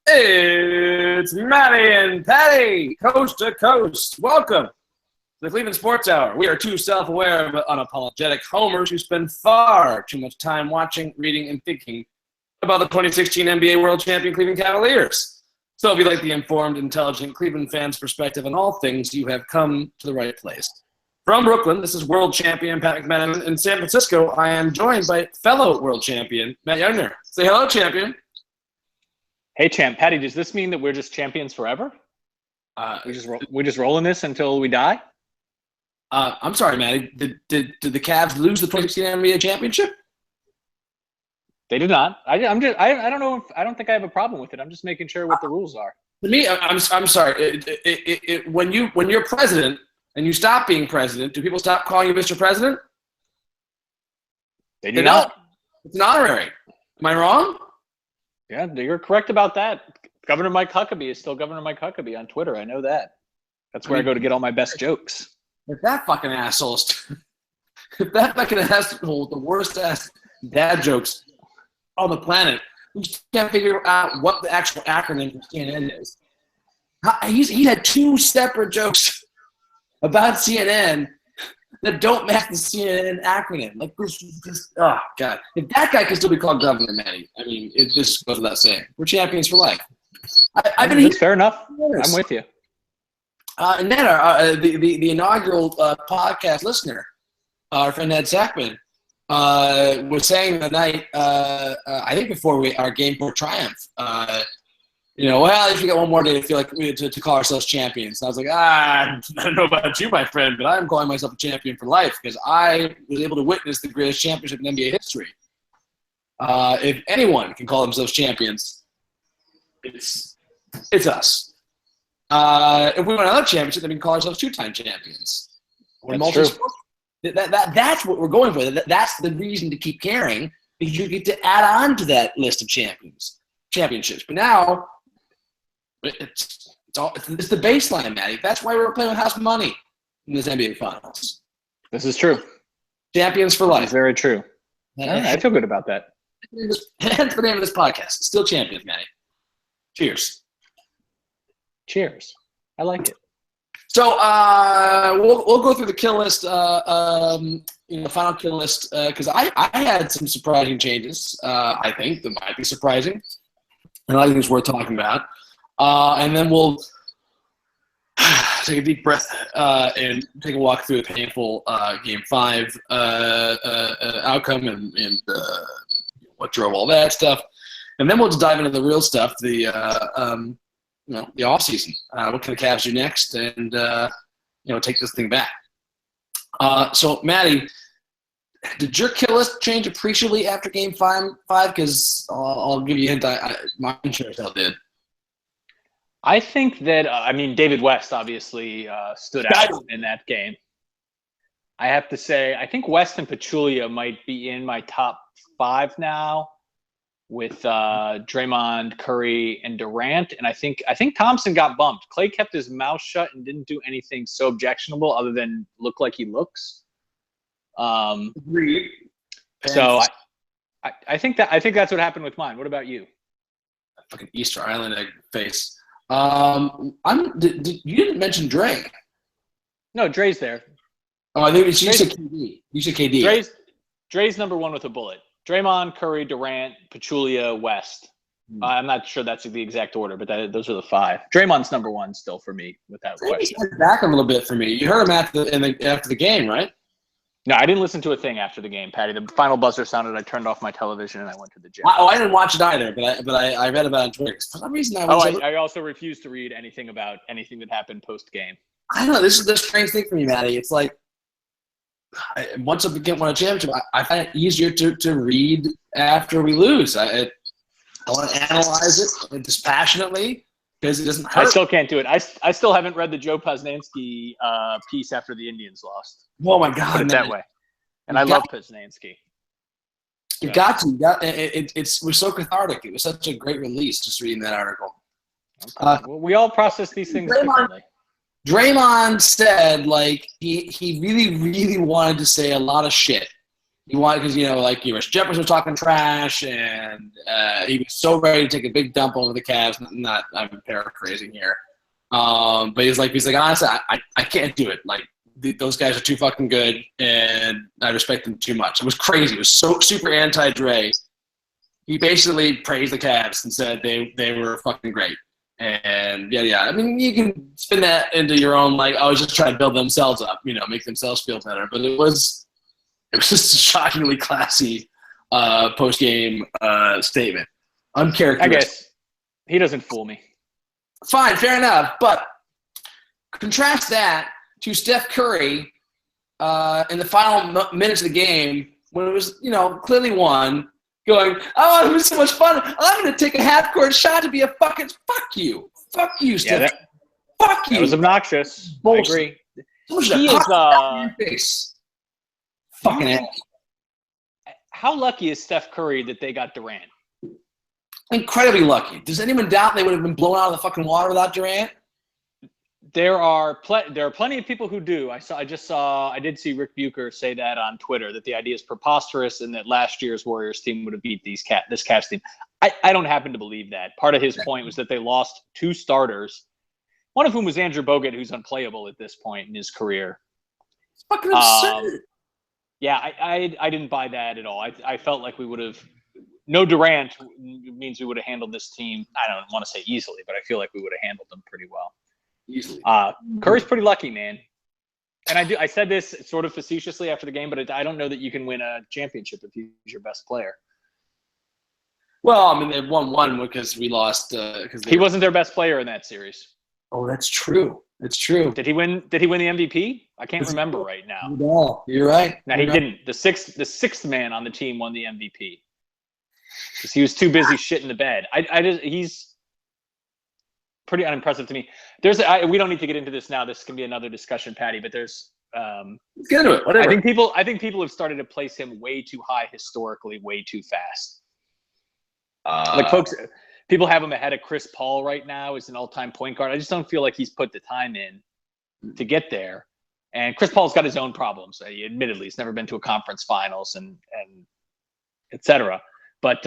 It's Matty and Patty, coast to coast. Welcome to the Cleveland Sports Hour. We are two self-aware but unapologetic homers who spend far too much time watching, reading, and thinking about the 2016 NBA World Champion Cleveland Cavaliers. So if you like the informed, intelligent Cleveland fans' perspective on all things, you have come to the right place. From Brooklyn, this is world champion Pat McMahon. In San Francisco, I am joined by fellow world champion Matt Youngner. Say hello, champion. Hey, champ. Patty, does this mean that we're just champions forever? We're just rolling this until we die? I'm sorry, Matty. Did the Cavs lose the 2016 NBA championship? They did not. I don't know. I don't think I have a problem with it. I'm just making sure what the rules are. To me, I'm sorry. When you're president and you stop being president, do people stop calling you Mr. President? They do not. It's an honorary. Am I wrong? Yeah, you're correct about that. Governor Mike Huckabee is still Governor Mike Huckabee on Twitter. I know that. That's where I go to get all my best jokes. If that fucking asshole with the worst ass dad jokes on the planet, we just can't figure out what the actual acronym for CNN is. He had two separate jokes about CNN that don't match the CNN acronym. Like, oh, God. If that guy can still be called Governor, Matty, I mean, it just goes without saying. We're champions for life. That's fair enough. I'm with you. And then the inaugural podcast listener, our friend Ed Sackman, was saying the night, I think before our game for triumph, well, if we got one more day to feel like to call ourselves champions. And I was like, I don't know about you, my friend, but I'm calling myself a champion for life because I was able to witness the greatest championship in NBA history. If anyone can call themselves champions, it's us. If we win another championship, then we can call ourselves two-time champions. That's true. That's what we're going for. That's the reason to keep caring, because you get to add on to that list of championships. But now, it's the baseline, Matty. That's why we're playing with house money in this NBA Finals. This is true. Champions for life. It's very true. I feel good about that. Hence the name of this podcast. Still champions, Matty. Cheers. Cheers. I like it. So we'll go through the kill list, final kill list, because I had some surprising changes. I think that might be surprising, and I think it's worth talking about. And then we'll take a deep breath and take a walk through the painful Game 5 outcome and what drove all that stuff. And then we'll just dive into the real stuff, the offseason. What can the Cavs do next? And, take this thing back. So, Matty, did your kill list change appreciably after Game 5? Because I'll give you a hint. My insurance did. I think that, David West obviously stood out in that game. I have to say, I think West and Pachulia might be in my top 5 now, with Draymond, Curry, and Durant. And I think Thompson got bumped. Clay kept his mouth shut and didn't do anything so objectionable other than look like he looks. Agreed. So I think that's what happened with mine. What about you? Fucking Easter Island egg face. You didn't mention Dre. No, Dre's there. Oh, I think you said KD. You said KD. Dre's number 1 with a bullet. Draymond, Curry, Durant, Pachulia, West. I'm not sure that's the exact order, but those are the 5. Draymond's number 1 still for me without question. He's back a little bit for me. You heard him after the game, right? No, I didn't listen to a thing after the game, Patty. The final buzzer sounded. I turned off my television and I went to the gym. I didn't watch it either, but I read about it on Twitter. For some reason, I also refused to read anything about anything that happened post game. I don't know. This is the strange thing for me, Matty. It's like once I win a championship, I find it easier to read after we lose. I want to analyze it dispassionately because it doesn't hurt. I still can't do it. I still haven't read the Joe Poznansky piece after the Indians lost. Oh my God! Put it that way. And I love Poznansky. You got to. It was so cathartic. It was such a great release just reading that article. Well, we all process these things differently. Draymond said, like, he really, really wanted to say a lot of shit He wanted because like US Jefferson was talking trash, and he was so ready to take a big dump over the Cavs. I'm paraphrasing here, but he's like honestly, I can't do it. Like those guys are too fucking good, and I respect them too much. It was crazy. It was so super anti-Dre. He basically praised the Cavs and said they were fucking great. And yeah. I mean, you can spin that into your own just trying to build themselves up, make themselves feel better. But it was just a shockingly classy post-game statement. Uncharacteristic. I guess he doesn't fool me. Fine, fair enough. But contrast that to Steph Curry in the final minutes of the game when it was, clearly won, going, oh, it was so much fun. I'm going to take a half-court shot to be a fucking – fuck you. Fuck you, Steph. Fuck you. That was obnoxious. Bullshit. I agree. He is face. Fucking ass. How lucky is Steph Curry that they got Durant? Incredibly lucky. Does anyone doubt they would have been blown out of the fucking water without Durant? There are plenty of people who do. I did see Rick Bucher say that on Twitter, that the idea is preposterous and that last year's Warriors team would have beat this Cavs team. I don't happen to believe that. Part of his point was that they lost two starters, one of whom was Andrew Bogut, who's unplayable at this point in his career. It's fucking absurd. Yeah, I didn't buy that at all. I felt like we would have – no Durant means we would have handled this team. I don't want to say easily, but I feel like we would have handled them pretty well. Easily. Curry's pretty lucky, man. And I said this sort of facetiously after the game, but I don't know that you can win a championship if he's your best player. Well, I mean, they won one because we lost. He wasn't their best player in that series. Oh, that's true. It's true. Did he win the MVP? I can't remember right now. No, you're right. No, he didn't. The sixth man on the team won the MVP because he was too busy shitting the bed. He's pretty unimpressive to me. We don't need to get into this now. This can be another discussion, Patty. But there's let's get into it. Whatever. I think people have started to place him way too high historically, way too fast. People have him ahead of Chris Paul right now as an all-time point guard. I just don't feel like he's put the time in to get there. And Chris Paul's got his own problems. Admittedly, he's never been to a conference finals and et cetera. But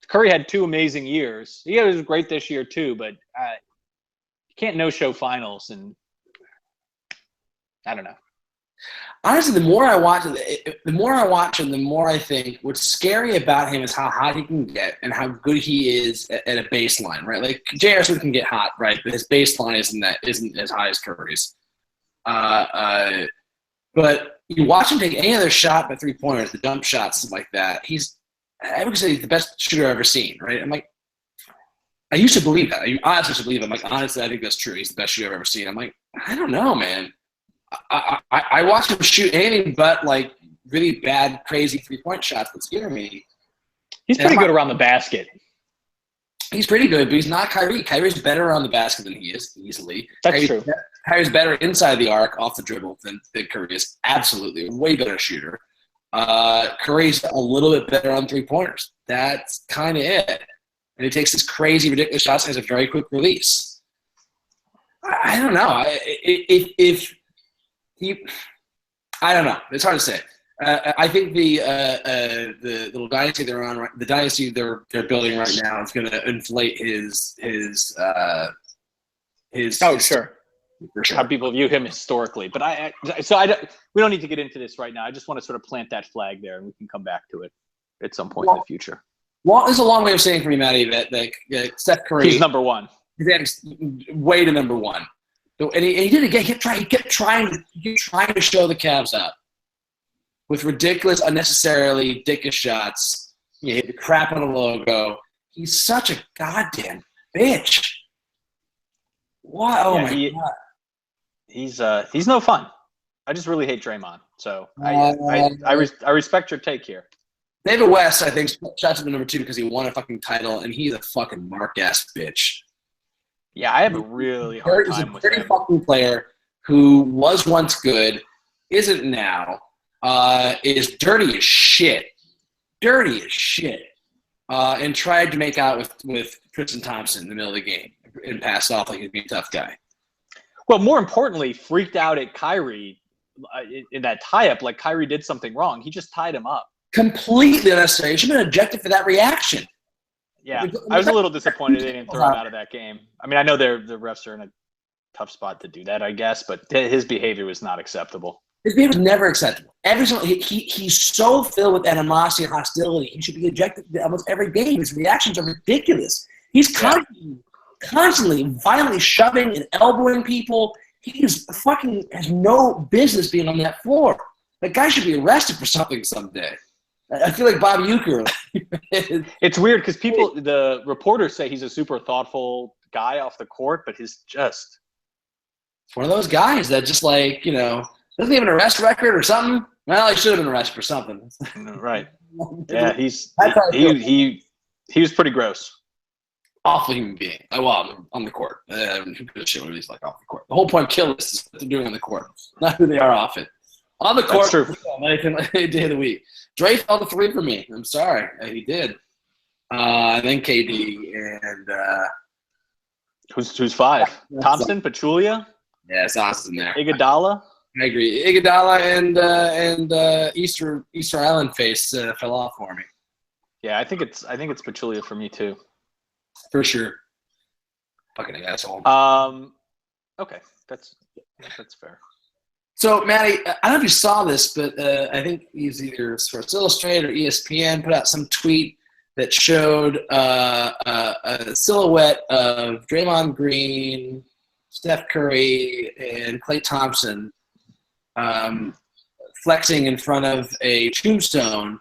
Curry had 2 amazing years. He was great this year too, but you can't no-show finals. And I don't know. Honestly, the more I watch him, the more I think what's scary about him is how hot he can get and how good he is at a baseline, right? Like J.R. Smith can get hot, right? But his baseline isn't as high as Curry's. But you watch him take any other shot by 3-pointers, the jump shots, stuff like that. I would say he's the best shooter I've ever seen, right? I'm like, I used to believe that. I honestly used to believe it. I'm like, honestly, I think that's true. He's the best shooter I've ever seen. I'm like, I don't know, man. I watched him shoot anything but like really bad, crazy 3-point shots that scare me. He's pretty good around the basket. He's pretty good, but he's not Kyrie. Kyrie's better around the basket than he is, easily. That's true. Kyrie's better inside the arc, off the dribble, than Curry is. Absolutely. A way better shooter. Curry's a little bit better on 3-pointers. That's kind of it. And he takes these crazy, ridiculous shots and has a very quick release. I don't know. I don't know. It's hard to say. I think the little dynasty they're on, the dynasty they're building right now, is going to inflate his. Oh, sure. For sure. How people view him historically, but we don't need to get into this right now. I just want to sort of plant that flag there, and we can come back to it at some point in the future. Well, it's a long way of saying for me, Matty, that Steph Curry. He's number one. He's way to number one. And he did it again. He kept trying to show the Cavs up with ridiculous, unnecessarily dickish shots. He hit the crap on the logo. He's such a goddamn bitch. What? Oh my god. He's no fun. I just really hate Draymond. So I respect your take here. David West, I think, shots at number 2 because he won a fucking title, and he's a fucking mark-ass bitch. Yeah, I have a really hard time with him. He's a dirty fucking player who was once good, isn't now, is dirty as shit. And tried to make out with Tristan Thompson in the middle of the game and passed off like he'd be a tough guy. Well, more importantly, freaked out at Kyrie in that tie-up like Kyrie did something wrong. He just tied him up. Completely unnecessary. He should have been ejected for that reaction. Yeah, I was a little disappointed they didn't throw him out of that game. I mean, I know the refs are in a tough spot to do that, I guess, but his behavior was not acceptable. His behavior was never acceptable. He's so filled with animosity and hostility. He should be ejected almost every game. His reactions are ridiculous. He's constantly violently shoving and elbowing people. He's fucking has no business being on that floor. That guy should be arrested for something someday. I feel like Bob Uecker. It's weird because the reporters say he's a super thoughtful guy off the court, but he's just one of those guys that just like, doesn't he have an arrest record or something? Well, he should have been arrested for something. Right. Yeah, he was pretty gross. Awful human being. Well, on the court. Who gives a shit what he's like off the court? The whole point of kill list is what they're doing on the court, not who they are off it. On the court, any day of the week. Dre fell to 3 for me. I'm sorry. He did. And then KD and who's 5? Thompson, Pachulia? Yeah, Sauce in there. Iguodala? I agree. Iguodala and Easter Island face fell off for me. Yeah, I think it's Pachulia for me too. For sure. Fucking asshole. Okay, that's fair. So, Matty, I don't know if you saw this, but I think he's either Sports Illustrated or ESPN put out some tweet that showed a silhouette of Draymond Green, Steph Curry, and Klay Thompson flexing in front of a tombstone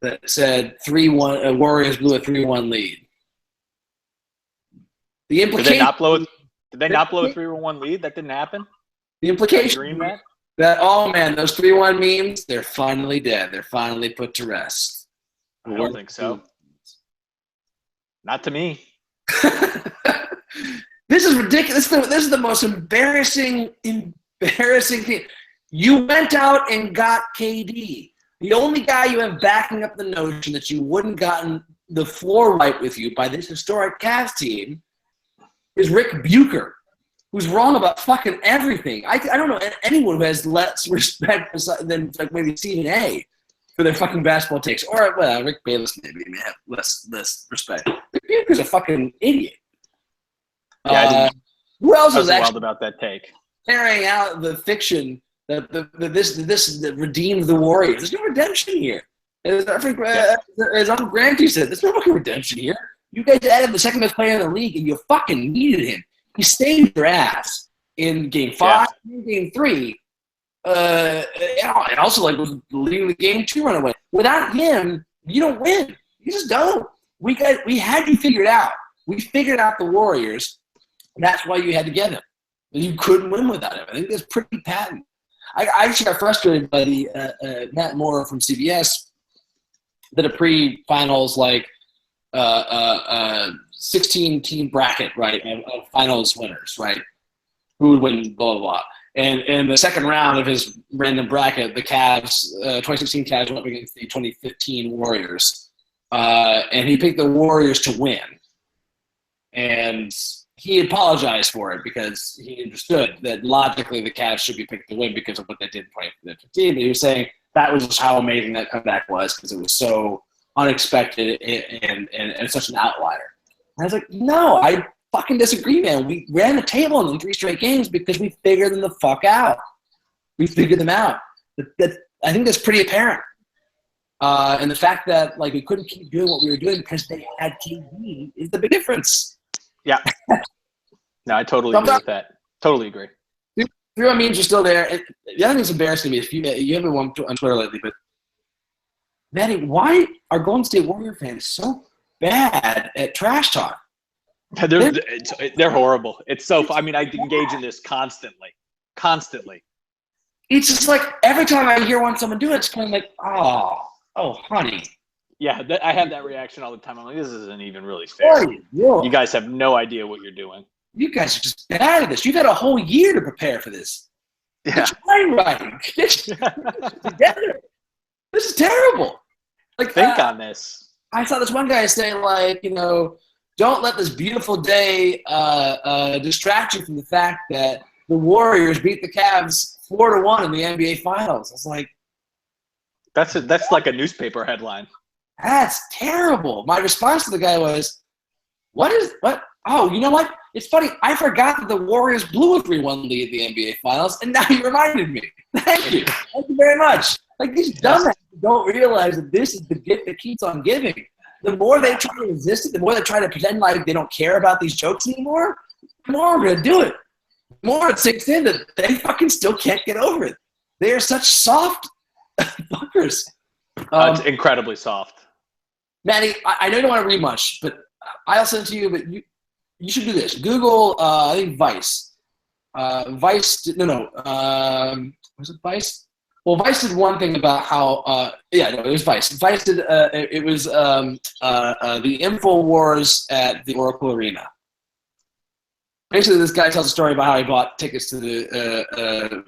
that said 3-1. Warriors blew a 3-1 lead. The implication. Did they not blow a 3-1 lead? That didn't happen. The implication that oh man, those 3-1 memes, they're finally dead. They're finally put to rest. I don't think so. Not to me. This is ridiculous. This is the most embarrassing thing. You went out and got KD. The only guy you have backing up the notion that you wouldn't gotten the floor right with you by this historic Cavs team is Rick Bucher, who's wrong about fucking everything. I don't know anyone who has less respect than like maybe Stephen A. for their fucking basketball takes. Or, well, Rick Bayless maybe may have less respect. Rick Bucher's a fucking idiot. Yeah, who else is wild actually about that take? Carrying out the fiction that that redeemed the Warriors? There's no redemption here. As Uncle Granty said, there's no fucking redemption here. You guys added the second best player in the league, and you fucking needed him. He stayed your ass in Game 5, in Game 3, and also like was leading the Game 2 runaway. Without him, you don't win. You just don't. We had you figured out. We figured out the Warriors. That's why you had to get him. You couldn't win without him. I think that's pretty patent. I actually got frustrated by the Matt Moore from CBS did a pre-finals 16-team bracket, right, of finals winners, right? Who would win, blah, blah, blah. And in the second round of his random bracket, the Cavs, 2016 Cavs went up against the 2015 Warriors. And he picked the Warriors to win. And he apologized for it because he understood that logically the Cavs should be picked to win because of what they did in 2015. But he was saying that was just how amazing that comeback was because it was so unexpected and such an outlier. And I was like, no, I fucking disagree, man. We ran the table in 3 straight games because we figured them the fuck out. We figured them out. I think that's pretty apparent. And the fact that like we couldn't keep doing what we were doing because they had KD is the big difference. Yeah. No, I totally agree with that. Totally agree. 3-1 memes are still there. The other thing that's embarrassing to me is you haven't won on Twitter lately, but Matty, why are Golden State Warrior fans so bad at trash talk? They're horrible. It's so. I mean, I engage in this constantly. It's just like every time I hear someone do it, it's kind of like, oh, honey. Yeah, I have that reaction all the time. I'm like, this isn't even really fair. You guys have no idea what you're doing. You guys are just bad at this. You've had a whole year to prepare for this. Yeah. Get together. This is terrible. Like, think on this. I saw this one guy say, like, don't let this beautiful day distract you from the fact that the Warriors beat the Cavs 4-1 in the NBA Finals. I was like, that's like a newspaper headline. that's terrible. My response to the guy was, what? Oh, you know what? It's funny. I forgot that the Warriors blew a 3-1 lead in the NBA Finals, and now you reminded me. Thank you. Thank you very much. Like, these dumbasses don't realize that this is the gift that keeps on giving. The more they try to resist it, the more they try to pretend like they don't care about these jokes anymore, the more we're going to do it. The more it sinks in that they fucking still can't get over it. They are such soft fuckers. It's incredibly soft. Matty, I know you don't want to read much, but I'll send it to you, but you should do this. Google, I think Vice. Was it Vice? Well, Vice did one thing about how, it was Vice. Vice did, it was the InfoWars at the Oracle Arena. Basically, this guy tells a story about how he bought tickets to the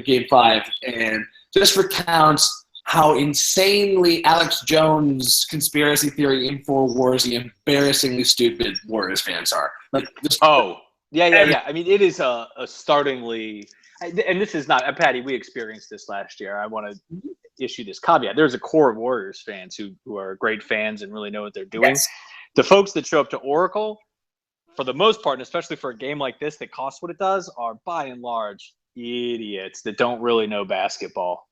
Game 5 and just recounts how insanely Alex Jones conspiracy theory InfoWars, the embarrassingly stupid Warriors fans are. Like, Yeah. I mean, it is a startlingly, and this is not, Patty, we experienced this last year. I want to issue this caveat. There's a core of Warriors fans who are great fans and really know what they're doing. Yes. The folks that show up to Oracle, for the most part, and especially for a game like this that costs what it does, are by and large idiots that don't really know basketball.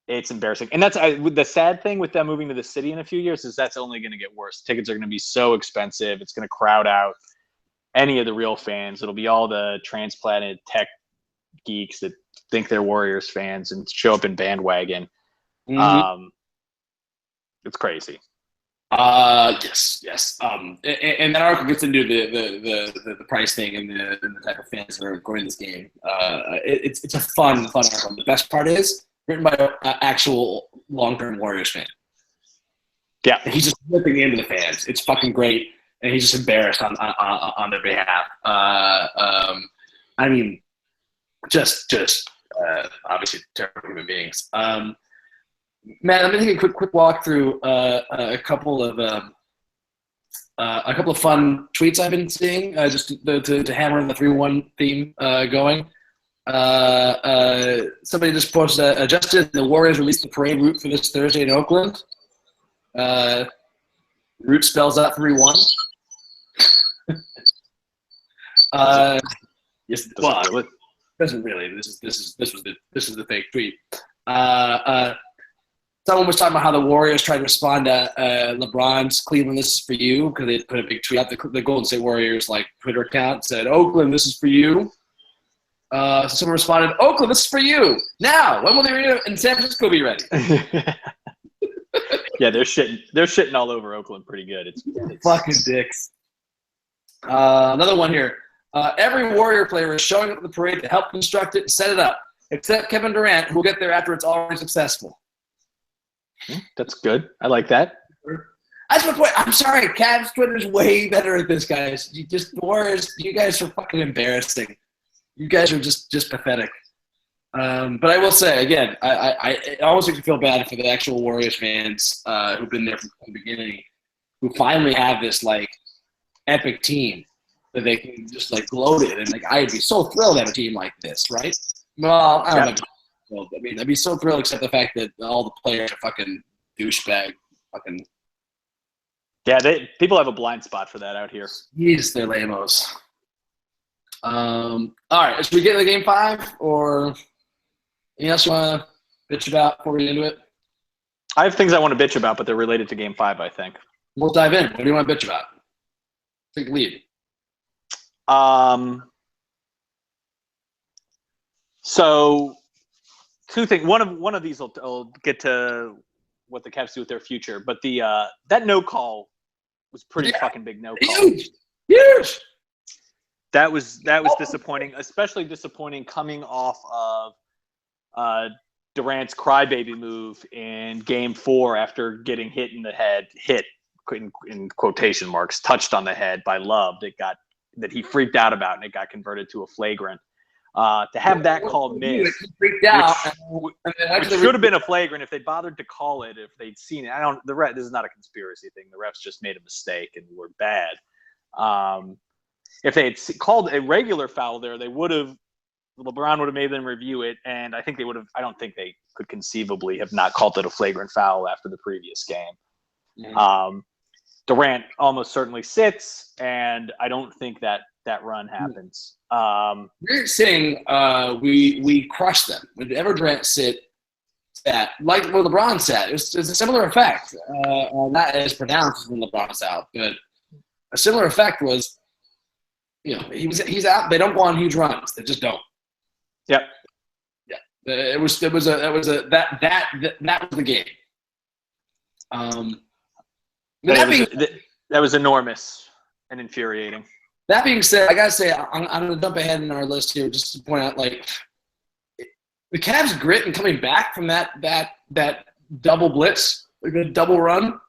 It's embarrassing. And that's the sad thing with them moving to the city in a few years is that's only going to get worse. Tickets are going to be so expensive. It's going to crowd out any of the real fans. It'll be all the transplanted tech geeks that think they're Warriors fans and show up in bandwagon. Mm-hmm. It's crazy. Yes. And that article gets into the price thing and the type of fans that are going to this game. It's a fun article. The best part is written by an actual long-term Warriors fan. Yeah, and he's just flipping into the fans. It's fucking great, and he's just embarrassed on their behalf. I mean, just obviously terrible human beings. Matt, I'm gonna take a quick walk through a couple of fun tweets I've been seeing, just to hammer the 3-1 theme going. Somebody just posted, Justin, the Warriors released the parade route for this Thursday in Oakland. Route spells out 3-1. Yes, well, it doesn't really. This is the fake tweet. Someone was talking about how the Warriors tried to respond to LeBron's "Cleveland, this is for you" because they put a big tweet out. The Golden State Warriors Twitter account said, "Oakland, this is for you." So someone responded, "Oakland, this is for you. Now, when will the arena in San Francisco be ready?" Yeah, they're shitting all over Oakland pretty good. It's fucking dicks. Another one here. Every Warrior player is showing up at the parade to help construct it and set it up, except Kevin Durant, who will get there after it's already successful. That's good. I like that. That's my point. I'm sorry, Cavs Twitter's way better at this, guys. Warriors, you guys are fucking embarrassing. You guys are just pathetic. But I will say again, I almost make me feel bad for the actual Warriors fans who've been there from the beginning, who finally have this epic team that they can just gloat it, and I'd be so thrilled to have a team like this, right? Well, I don't know. Well, I mean, I'd be so thrilled, except the fact that all the players are fucking douchebag, fucking. Yeah, people have a blind spot for that out here. Jeez, they're lamos. All right, should we get to the Game 5, or anything else you want to bitch about before we get into it? I have things I want to bitch about, but they're related to Game 5, I think. We'll dive in. What do you want to bitch about? Take the lead. So two things. One of these will get to what the Cavs do with their future, but that no call was pretty fucking big. No call. Huge. That was disappointing, especially disappointing coming off of Durant's crybaby move in Game 4 after getting hit in the head, in quotation marks, touched on the head by Love that he freaked out about, and it got converted to a flagrant. To have that call missed, which should have been a flagrant if they bothered to call it, if they'd seen it. This is not a conspiracy thing. The refs just made a mistake and were bad. If they had called a regular foul there, they would have LeBron would have made them review it, and I think they would have. I don't think they could conceivably have not called it a flagrant foul after the previous game. Mm-hmm. Durant almost certainly sits, and I don't think that run happens. Durant sitting, we crushed them. Whenever Durant sat, like what LeBron said, it's a similar effect. Not as pronounced when LeBron's out, but a similar effect was, he's out. They don't go on huge runs. They just don't. Yep. Yeah. That was the game. That was enormous and infuriating. That being said, I gotta say I'm gonna jump ahead in our list here just to point out, like, the Cavs' grit and coming back from that double blitz, the double run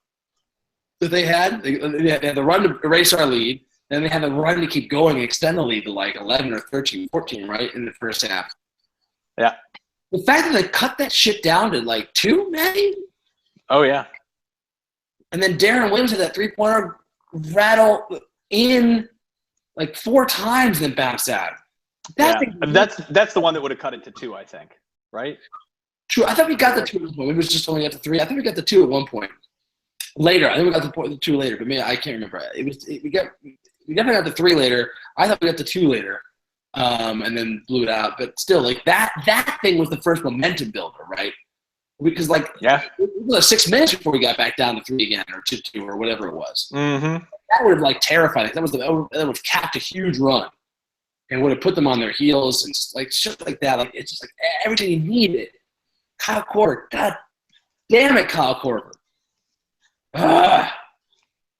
that they had. They had the run to erase our lead, then they had the run to keep going and extend the lead to like 11 or 13, 14, right, in the first half. Yeah. The fact that they cut that shit down to like 2, Matty. Oh, yeah. And then Darren Williams had that three-pointer rattle in like 4 times, then bounce out. That's the one that would have cut it to 2, I think. Right? True. I thought we got the 2 at one point. We was just only got the 3. I think we got the 2 at one point. Later. I think we got the 2 later, but maybe I can't remember. We definitely got the 3 later. I thought we got the 2 later, and then blew it out. But still, like that thing was the first momentum builder, right? Because it was 6 minutes before we got back down to 3 again, or 2-2, or whatever it was. Mm-hmm. That would have terrified us. That would have capped a huge run, and would have put them on their heels and just like shit like that. Like it's just like everything you needed. Kyle Korver, God damn it, Kyle Korver.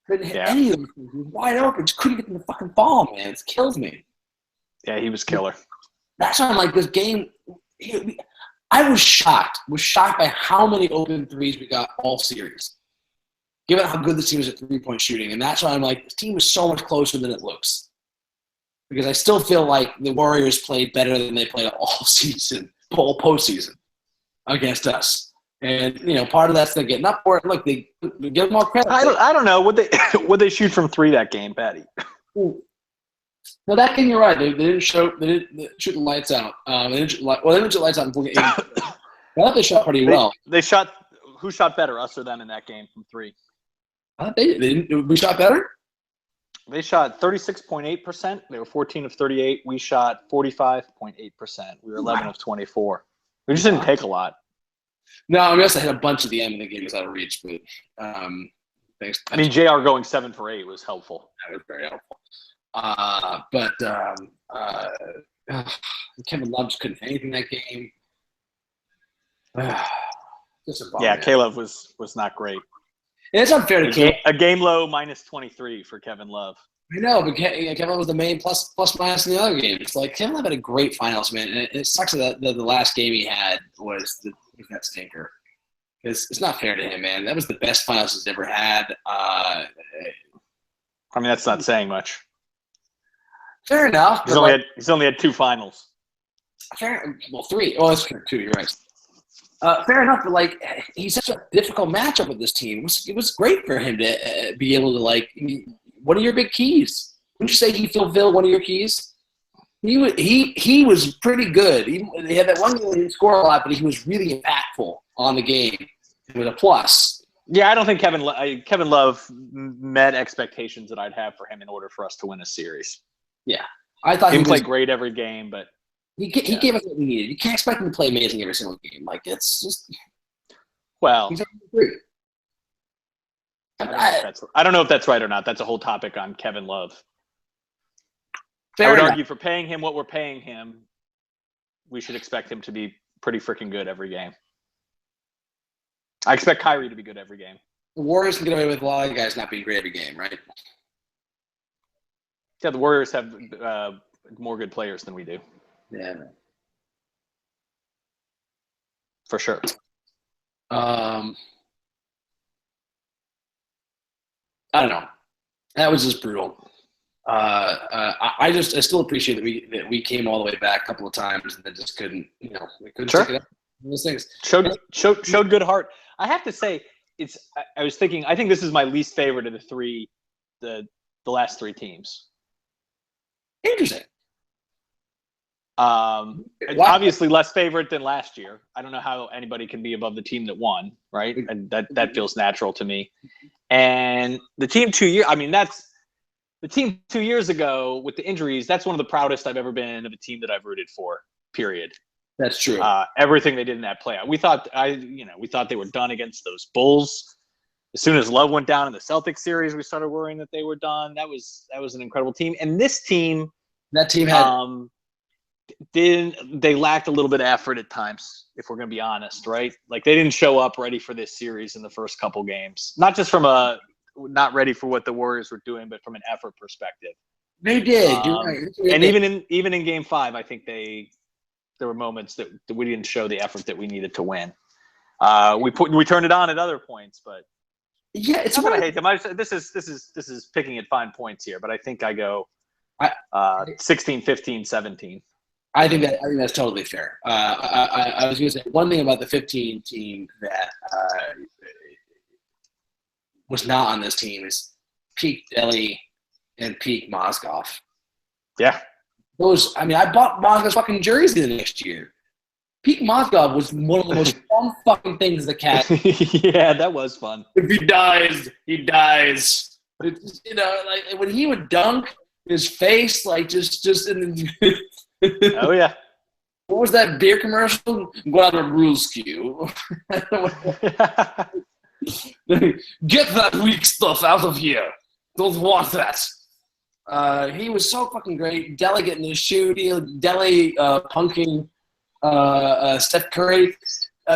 Couldn't hit any of them. He was wide open. Just couldn't get them the fucking ball, man. It kills me. Yeah, he was killer. That's why I'm like, this game. I was shocked. By how many open threes we got all series. Given how good this team is at 3-point shooting. And that's why I'm like, this team is so much closer than it looks. Because I still feel like the Warriors played better than they played all season, all postseason against us. And, part of that's them getting up for it. Look, they give them all credit. I don't know. Would they shoot from 3 that game, Patty? Well, that game, you're right. They didn't shoot the lights out. They didn't shoot the lights out in full game. I thought they shot pretty well. Who shot better, us or them, in that game from 3? I thought they didn't. We shot better? They shot 36.8%. They were 14 of 38. We shot 45.8%. We were 11 of 24. We just didn't take a lot. No, I guess I had a bunch at the end of the game was out of reach, but thanks. I mean, JR going 7 for 8 was helpful. That was very helpful. Kevin Love just couldn't hit anything that game. Caleb was not great. And it's unfair to Caleb. A game low minus 23 for Kevin Love. I know, but Kevin Love was the main plus minus in the other game. It's like Kevin Love had a great finals, man. And it sucks that the last game he had was that stinker. It's not fair to him, man. That was the best finals he's ever had. I mean, that's not saying much. Fair enough. He's only had 2 finals. 3. Oh, that's 2. You're right. Fair enough, but he's such a difficult matchup with this team. It was great for him to be able to what are your big keys? Wouldn't you say he fulfilled one of your keys? He was pretty good. He had that one game where he didn't score a lot, but he was really impactful on the game with a plus. Yeah, I don't think Kevin Love met expectations that I'd have for him in order for us to win a series. Yeah, I thought he didn't play great every game, but he gave us what we needed. You can't expect him to play amazing every single game. It's just he's I don't know if that's right or not. That's a whole topic on Kevin Love. I would argue for paying him what we're paying him, we should expect him to be pretty freaking good every game. I expect Kyrie to be good every game. The Warriors can get away with a lot of guys not being great every game, right? Yeah, the Warriors have more good players than we do. Yeah. For sure. I don't know. That was just brutal. I still appreciate that we came all the way back a couple of times and then just couldn't, we couldn't sure. take it up. Those things Showed good heart. I have to say, I was thinking, I think this is my least favorite of the last 3 teams. Interesting. It's obviously less favorite than last year. I don't know how anybody can be above the team that won, right? And that feels natural to me. And the team 2 years, that's the team 2 years ago with the injuries. That's one of the proudest I've ever been of a team that I've rooted for, period. That's true. Everything they did in that playoff. We thought they were done against those Bulls. As soon as Love went down in the Celtics series, we started worrying that they were done. That was an incredible team. And this team, had they lacked a little bit of effort at times, if we're going to be honest, right? Like they didn't show up ready for this series in the first couple games. Not just from not ready for what the Warriors were doing, but from an effort perspective. They did. You're right. And even in Game 5, I think there were moments that we didn't show the effort that we needed to win. We turned it on at other points, but yeah, it's what I hate them. This is picking at fine points here, but I think I go 16, 15, 17. I think that's totally fair. I was going to say one thing about the 15 team that was not on this team is peak Delhi and peak Mozgov. Yeah. I bought Mozgov's fucking jersey the next year. Peak Mozgov was one of the most fun fucking things the cat. Yeah, that was fun. If he dies, he dies. It's, like when he would dunk, his face like just in the. Oh yeah. What was that beer commercial? Guadalupe. Get that weak stuff out of here. Don't want that. He was so fucking great. Dele getting his shoe deal. Dele punking Steph Curry.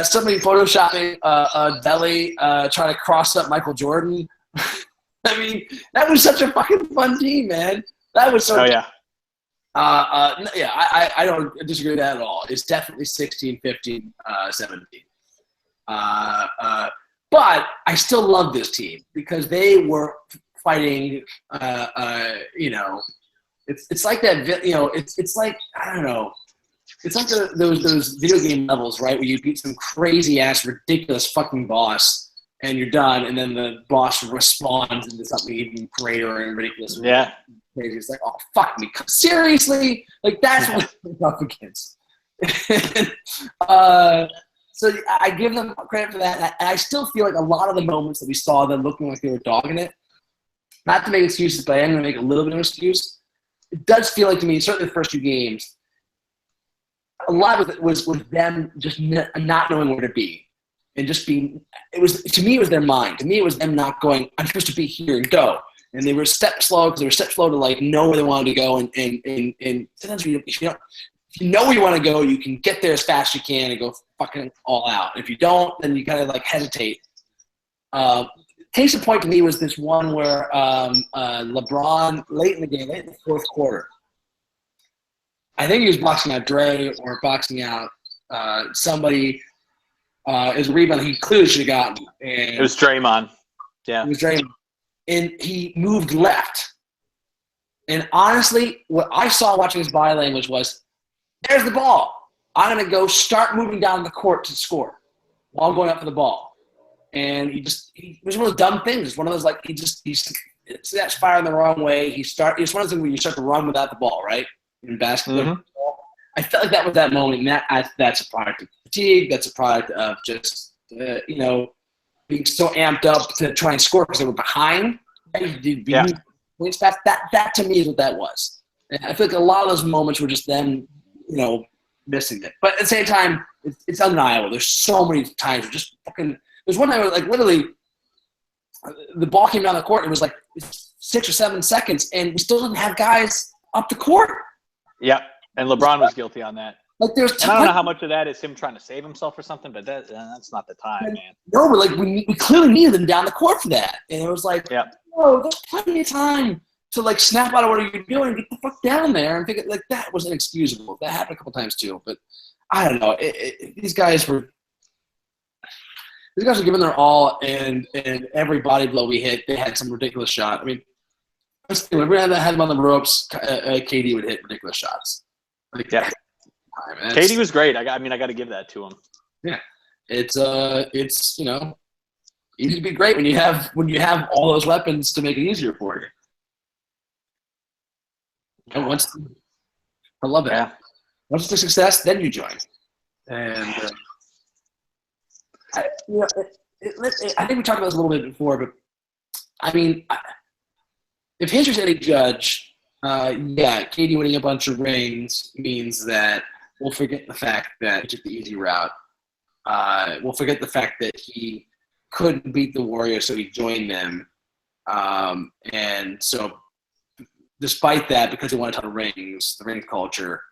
Somebody photoshopping Dele trying to cross up Michael Jordan. That was such a fucking fun team, man. That was so. Oh yeah. I don't disagree with that at all. It's definitely 16, 15, 17. But I still love this team because they were fighting. It's like that. It's like I don't know. It's like those video game levels, right? Where you beat some crazy ass, ridiculous fucking boss, and you're done, and then the boss responds into something even greater and ridiculous. Yeah. Crazy. It's like, oh fuck me, seriously? Like that's what we're up against. So I give them credit for that, and I still feel like a lot of the moments that we saw them looking like they were dogging it. Not to make excuses, but I am going to make a little bit of an excuse. It does feel like to me, certainly the first 2 games, a lot of it was them just not knowing where to be, and just being. It was to me, it was their mind. To me, it was them not going. I'm supposed to be here and go. And they were step slow because they were step slow to like know where they wanted to go. And sometimes if you know where you want to go, you can get there as fast as you can and go fucking all out. If you don't, then you kind of like hesitate. Case in point to me was this one where LeBron late in the game, late in the fourth quarter. I think he was boxing out Dre or boxing out somebody. His rebound he clearly should have gotten. And it was Draymond. Yeah, it was Draymond. And he moved left. And honestly, what I saw watching his body language was, there's the ball. I'm going to go start moving down the court to score while I'm going up for the ball. And he was one of those dumb things. It's one of those, like, that's firing the wrong way. It's one of those things where you start to run without the ball, right? In basketball. Mm-hmm. I felt like that was that moment. And that's a product of fatigue. That's a product of just, being so amped up to try and score because they were behind. Yeah. That to me is what that was. And I feel like a lot of those moments were just them, missing it. But at the same time, it's undeniable. There's so many times where just fucking. There's one time where like literally, the ball came down the court and it was like 6 or 7 seconds, and we still didn't have guys up the court. Yeah, and LeBron was guilty on that. Like I don't know how much of that is him trying to save himself or something, but that's not the time, man. No, but like we clearly needed them down the court for that, and it was like, oh, there's plenty of time to like snap out of what you're doing and get the fuck down there and figure like that was inexcusable. That happened a couple times too, but I don't know. These guys were giving their all, and every body blow we hit, they had some ridiculous shot. I mean, whenever I had them on the ropes, KD would hit ridiculous shots. Like, yeah. KD was great. I got to give that to him. Yeah, it's easy to be great when you have all those weapons to make it easier for you. I love that. Once it's a success, then you join. And I think we talked about this a little bit before, but I mean, if history's any judge, Katie winning a bunch of rings means that we'll forget the fact that he took the easy route. We'll forget the fact that he couldn't beat the Warriors, so he joined them. And so, despite that, because he won a ton of rings, the ring culture,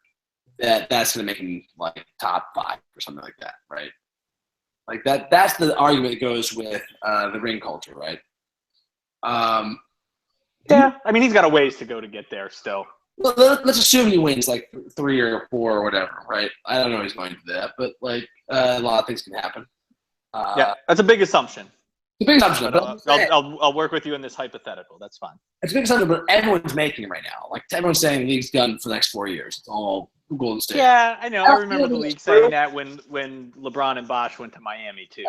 that's going to make him like top 5 or something like that, right? Like that's the argument that goes with the ring culture, right? Yeah, I mean, he's got a ways to go to get there still. Well, let's assume he wins like 3 or 4 or whatever, right? I don't know if he's going to do that, but like a lot of things can happen. Yeah, that's a big assumption. It's a big assumption. But I'll work with you in this hypothetical. That's fine. It's a big assumption, but everyone's making it right now. Like everyone's saying the league's done for the next 4 years. It's all Golden State. Yeah, I know. I remember the league saying that when LeBron and Bosh went to Miami too.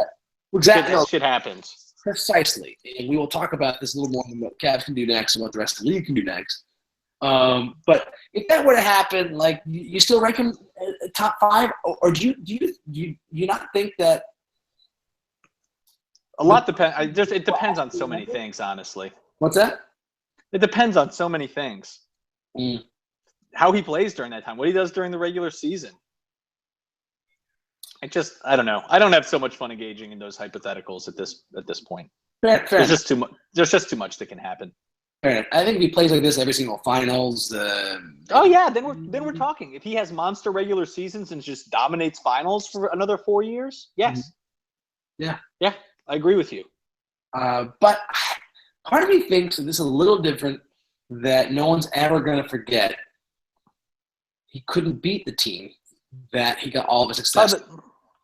Exactly. Shit happens. Precisely. And we will talk about this a little more than what Cavs can do next and what the rest of the league can do next. But if that were to happen, like you still rank him top 5, or do you not think that? A lot depends. It depends on so many things, honestly. What's that? It depends on so many things. Mm. How he plays during that time, what he does during the regular season. I don't know. I don't have so much fun engaging in those hypotheticals at this point. Fair There's just too much. There's just too much that can happen. Fair. I think if he plays like this every single finals. Oh yeah, then we're talking. If he has monster regular seasons and just dominates finals for another 4 years, yes. Yeah. Yeah, I agree with you. But part of me thinks that this is a little different. That no one's ever going to forget. He couldn't beat the team that he got all of his success.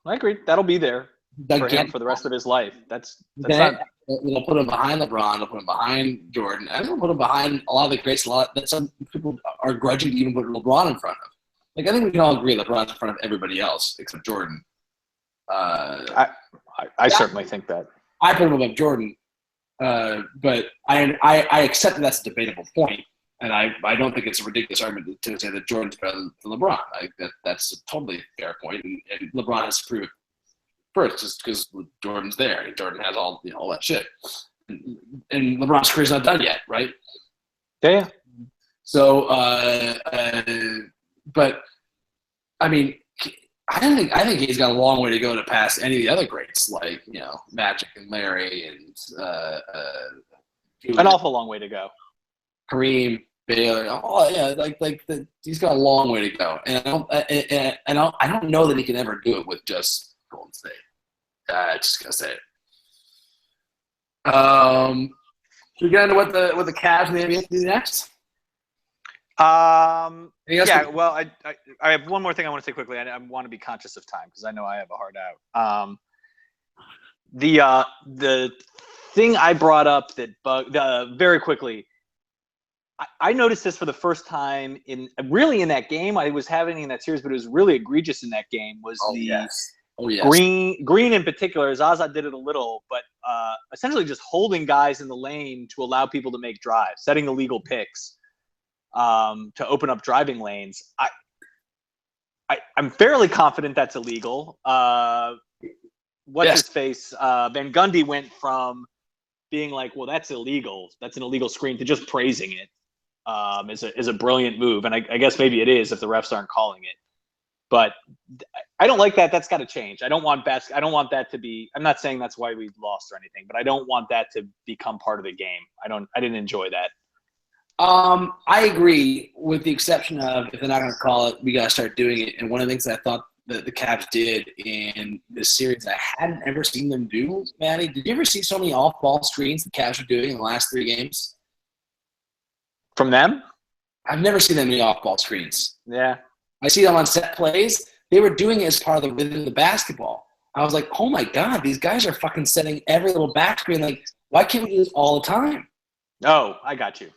I agree. That'll be there for him for the rest of his life. They'll put him behind LeBron. They'll put him behind Jordan. And they'll put him behind a lot of the greats. That some people are grudging to even put LeBron in front of. Like I think we can all agree LeBron's in front of everybody else except Jordan. I certainly think that. I put him above Jordan, but I accept that that's a debatable point. And I don't think it's a ridiculous argument to say that Jordan's better than LeBron. That's a totally fair point, and LeBron has to prove it first, just because Jordan's there and Jordan has all that shit. And LeBron's career's not done yet, right? Yeah. So, but I mean, I think he's got a long way to go to pass any of the other greats, like Magic and Larry and an awful long way to go. Kareem, Baylor, he's got a long way to go, and I don't know that he can ever do it with just Golden State. Just gonna say it. Should we get into what the Cavs and the NBA do next? Yeah. Well, I have one more thing I want to say quickly. I want to be conscious of time because I know I have a hard out. The thing I brought up that very quickly. I noticed this for the first time in that game. I was having in that series, but it was really egregious in that game. Was Green in particular? Zaza did it a little, but essentially just holding guys in the lane to allow people to make drives, setting illegal picks to open up driving lanes. I'm fairly confident that's illegal. His face? Van Gundy went from being like, well, that's illegal. That's an illegal screen to just praising it. Is a brilliant move, and I guess maybe it is if the refs aren't calling it. But I don't like that. That's got to change. I don't want that to be. I'm not saying that's why we lost or anything, but I don't want that to become part of the game. I didn't enjoy that. I agree, with the exception of if they're not going to call it, we got to start doing it. And one of the things I thought that the Cavs did in this series I hadn't ever seen them do, Matty, did you ever see so many off-ball screens the Cavs are doing in the last 3 games? From them? I've never seen them many off-ball screens. Yeah. I see them on set plays. They were doing it as part of the rhythm of the basketball. I was like, oh, my God, these guys are fucking setting every little back screen. Like, why can't we do this all the time? Oh, I got you.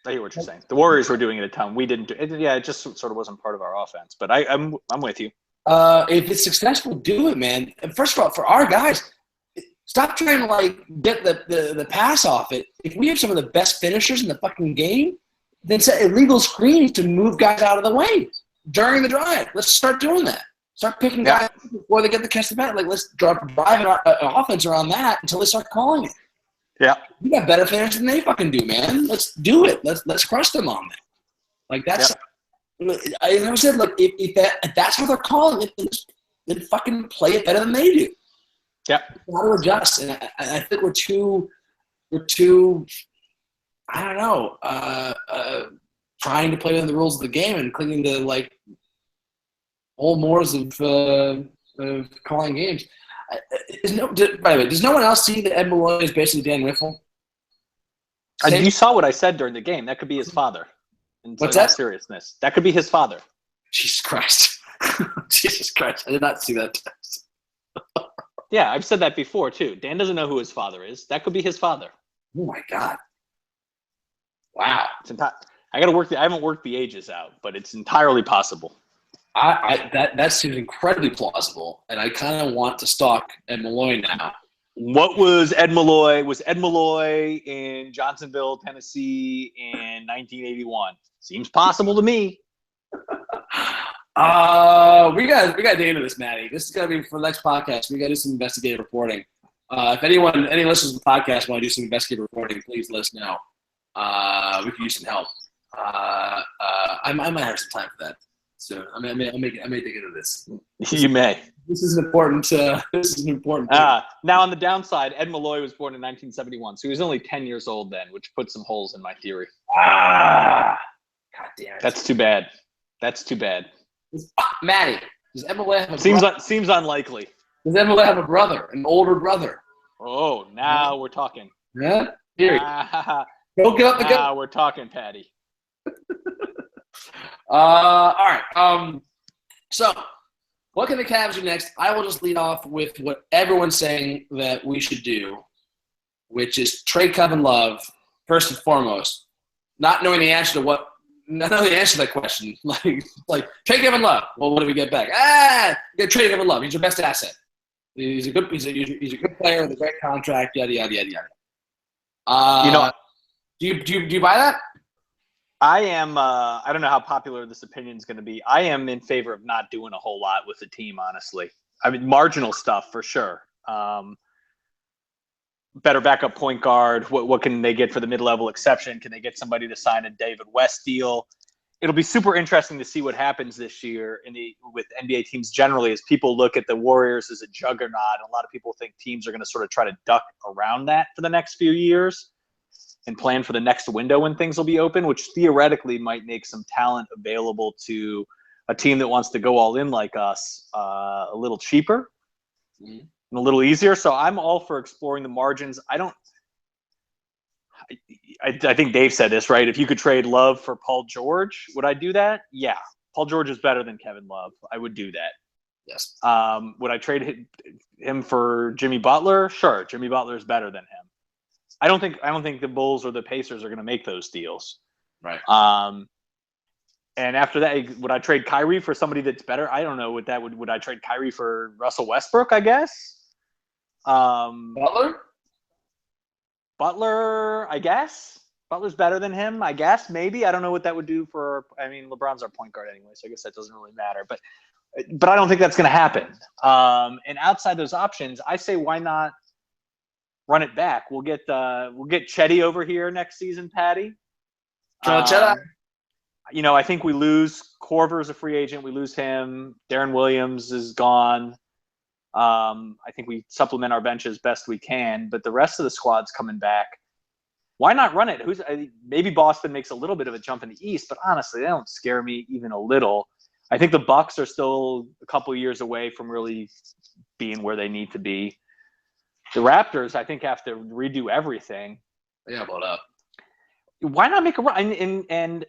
I hear what you're saying. The Warriors were doing it a ton. We didn't do it. Yeah, it just sort of wasn't part of our offense. But I'm with you. If it's successful, do it, man. And first of all, for our guys, stop trying to get the pass off it. If we have some of the best finishers in the fucking game, then set illegal screens to move guys out of the way. during the drive. Let's start doing that. Start picking guys before they get the catch the bat. Like, let's drive an offense around that until they start calling it. Yeah. We got better fans than they fucking do, man. Let's do it. Let's crush them on that. Like, that's I never said, look, if that's how they're calling it, then fucking play it better than they do. Yeah. Got to adjust, and I think we're too. I don't know. Trying to play within the rules of the game and clinging to like old mores of calling games. By the way, does no one else see that Ed Malloy is basically Dan Riffle? You saw what I said during the game. That could be his father. What's that? Seriousness. That could be his father. Jesus Christ. Jesus Christ. I did not see that text. Yeah, I've said that before, too. Dan doesn't know who his father is. That could be his father. Oh, my God. Wow. I haven't worked the ages out, but it's entirely possible. That seems incredibly plausible, and I kind of want to stalk Ed Malloy now. What was Ed Malloy? Was Ed Malloy in Johnsonville, Tennessee in 1981? Seems possible to me. We got to dig into this, Matty. This is gonna be for the next podcast. We got to do some investigative reporting. If any listeners of the podcast want to do some investigative reporting, please let us know. We could use some help. I might have some time for that. So I may dig into this. You may. This is an important. Thing. Now on the downside, Ed Malloy was born in 1971, so he was only 10 years old then, which put some holes in my theory. God damn it. That's too bad. Matty, does Ed Malloy have a brother? Seems unlikely. Does Ed Malloy have a brother, an older brother? Oh, now we're talking. Yeah. Here. Go get up the Now we're talking, Patty. All right. So, what can the Cavs do next? I will just lead off with what everyone's saying that we should do, which is trade Kevin Love first and foremost. Not knowing the answer to that question. Like trade Kevin Love. Well, what do we get back? Get trade Kevin Love. He's your best asset. He's a good player with a great contract. Yada yada yada yada. Do you buy that? I am. I don't know how popular this opinion is going to be. I am in favor of not doing a whole lot with the team, honestly. I mean, marginal stuff for sure. Better backup point guard. What can they get for the mid-level exception? Can they get somebody to sign a David West deal? It'll be super interesting to see what happens this year with NBA teams generally as people look at the Warriors as a juggernaut. A lot of people think teams are going to sort of try to duck around that for the next few years and plan for the next window when things will be open, which theoretically might make some talent available to a team that wants to go all in like us a little cheaper and a little easier. So I'm all for exploring the margins. I think Dave said this, right? If you could trade Love for Paul George, would I do that? Yeah. Paul George is better than Kevin Love. I would do that. Yes. Would I trade him for Jimmy Butler? Sure. Jimmy Butler is better than him. I don't think the Bulls or the Pacers are going to make those deals. Right. And after that, would I trade Kyrie for somebody that's better? I don't know what that would I trade Kyrie for Russell Westbrook, I guess? Butler, I guess. Butler's better than him, I guess, maybe. I don't know what that would do LeBron's our point guard anyway, so I guess that doesn't really matter. But I don't think that's going to happen. And outside those options, I say why not run it back? We'll get Chetty over here next season, Patty. I think we lose Korver as a free agent. We lose him. Darren Williams is gone. I think we supplement our bench as best we can, but the rest of the squad's coming back. Why not run it? Maybe Boston makes a little bit of a jump in the East, but honestly, they don't scare me even a little. I think the Bucks are still a couple years away from really being where they need to be. The Raptors, I think, have to redo everything. Yeah, blow it up. Why not make a run?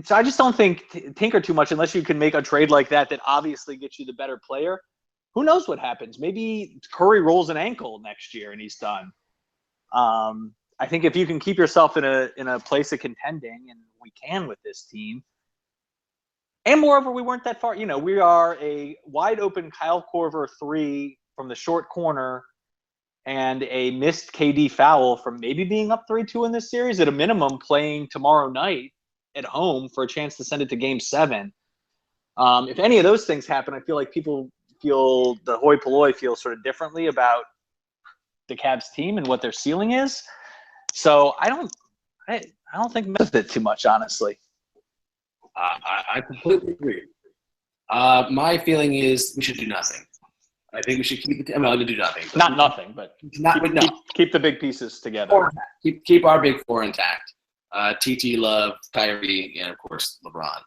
I just don't think tinker too much unless you can make a trade like that obviously gets you the better player. Who knows what happens? Maybe Curry rolls an ankle next year and he's done. I think if you can keep yourself in a place of contending, and we can with this team, and moreover, we weren't that far. We are a wide open Kyle Korver 3 from the short corner and a missed KD foul from maybe being up 3-2 in this series, at a minimum playing tomorrow night at home for a chance to send it to Game 7. If any of those things happen, I feel like people feel the hoi polloi feel sort of differently about the Cavs team and what their ceiling is. So I don't think mess it too much, honestly. I completely agree. My feeling is we should do nothing. I think we should keep the. To do nothing. Not nothing, but keep the big pieces together. Keep our big four intact. TT, Love, Kyrie, and of course LeBron.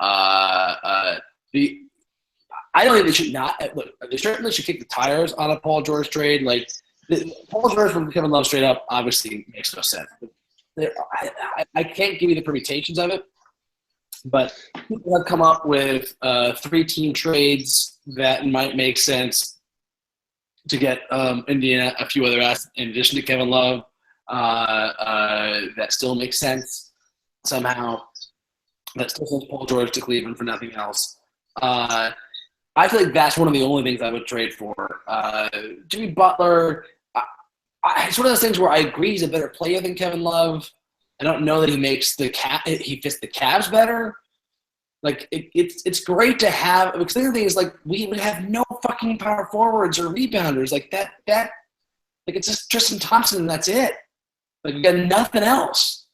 I don't think they should not look. They certainly should kick the tires on a Paul George trade. Like Paul George from Kevin Love straight up, obviously makes no sense. I can't give you the permutations of it, but people have come up with 3-team trades that might make sense to get Indiana a few other assets in addition to Kevin Love. That still makes sense somehow. That still sends Paul George to Cleveland for nothing else. I feel like that's one of the only things I would trade for. Jimmy Butler, it's one of those things where I agree he's a better player than Kevin Love. I don't know that he makes he fits the Cavs better. Like it's great to have, because the other thing is like we would have no fucking power forwards or rebounders like that. Like it's just Tristan Thompson and that's it. Like we got nothing else.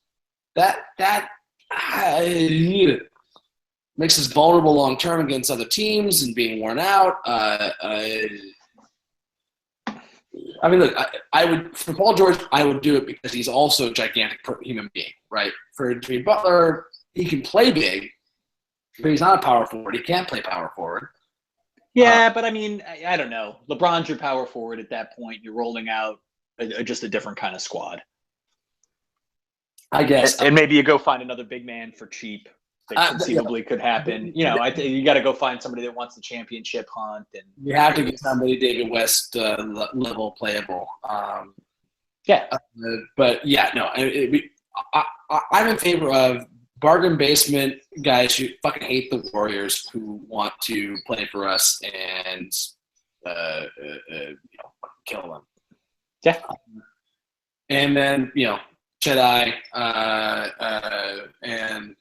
That makes us vulnerable long term against other teams and being worn out. I mean, look, I would for Paul George, I would do it because he's also a gigantic human being, right? For Jimmy Butler, he can play big, but he's not a power forward. He can't play power forward. Yeah, but I mean, I don't know. LeBron's your power forward at that point. You're rolling out just a different kind of squad. I guess. And maybe you go find another big man for cheap. That conceivably could happen. You know, you got to go find somebody that wants the championship hunt, and you have to get somebody David West level playable. But yeah, no, I'm in favor of bargain basement guys who fucking hate the Warriors who want to play for us and kill them. Yeah, and then Jedi and.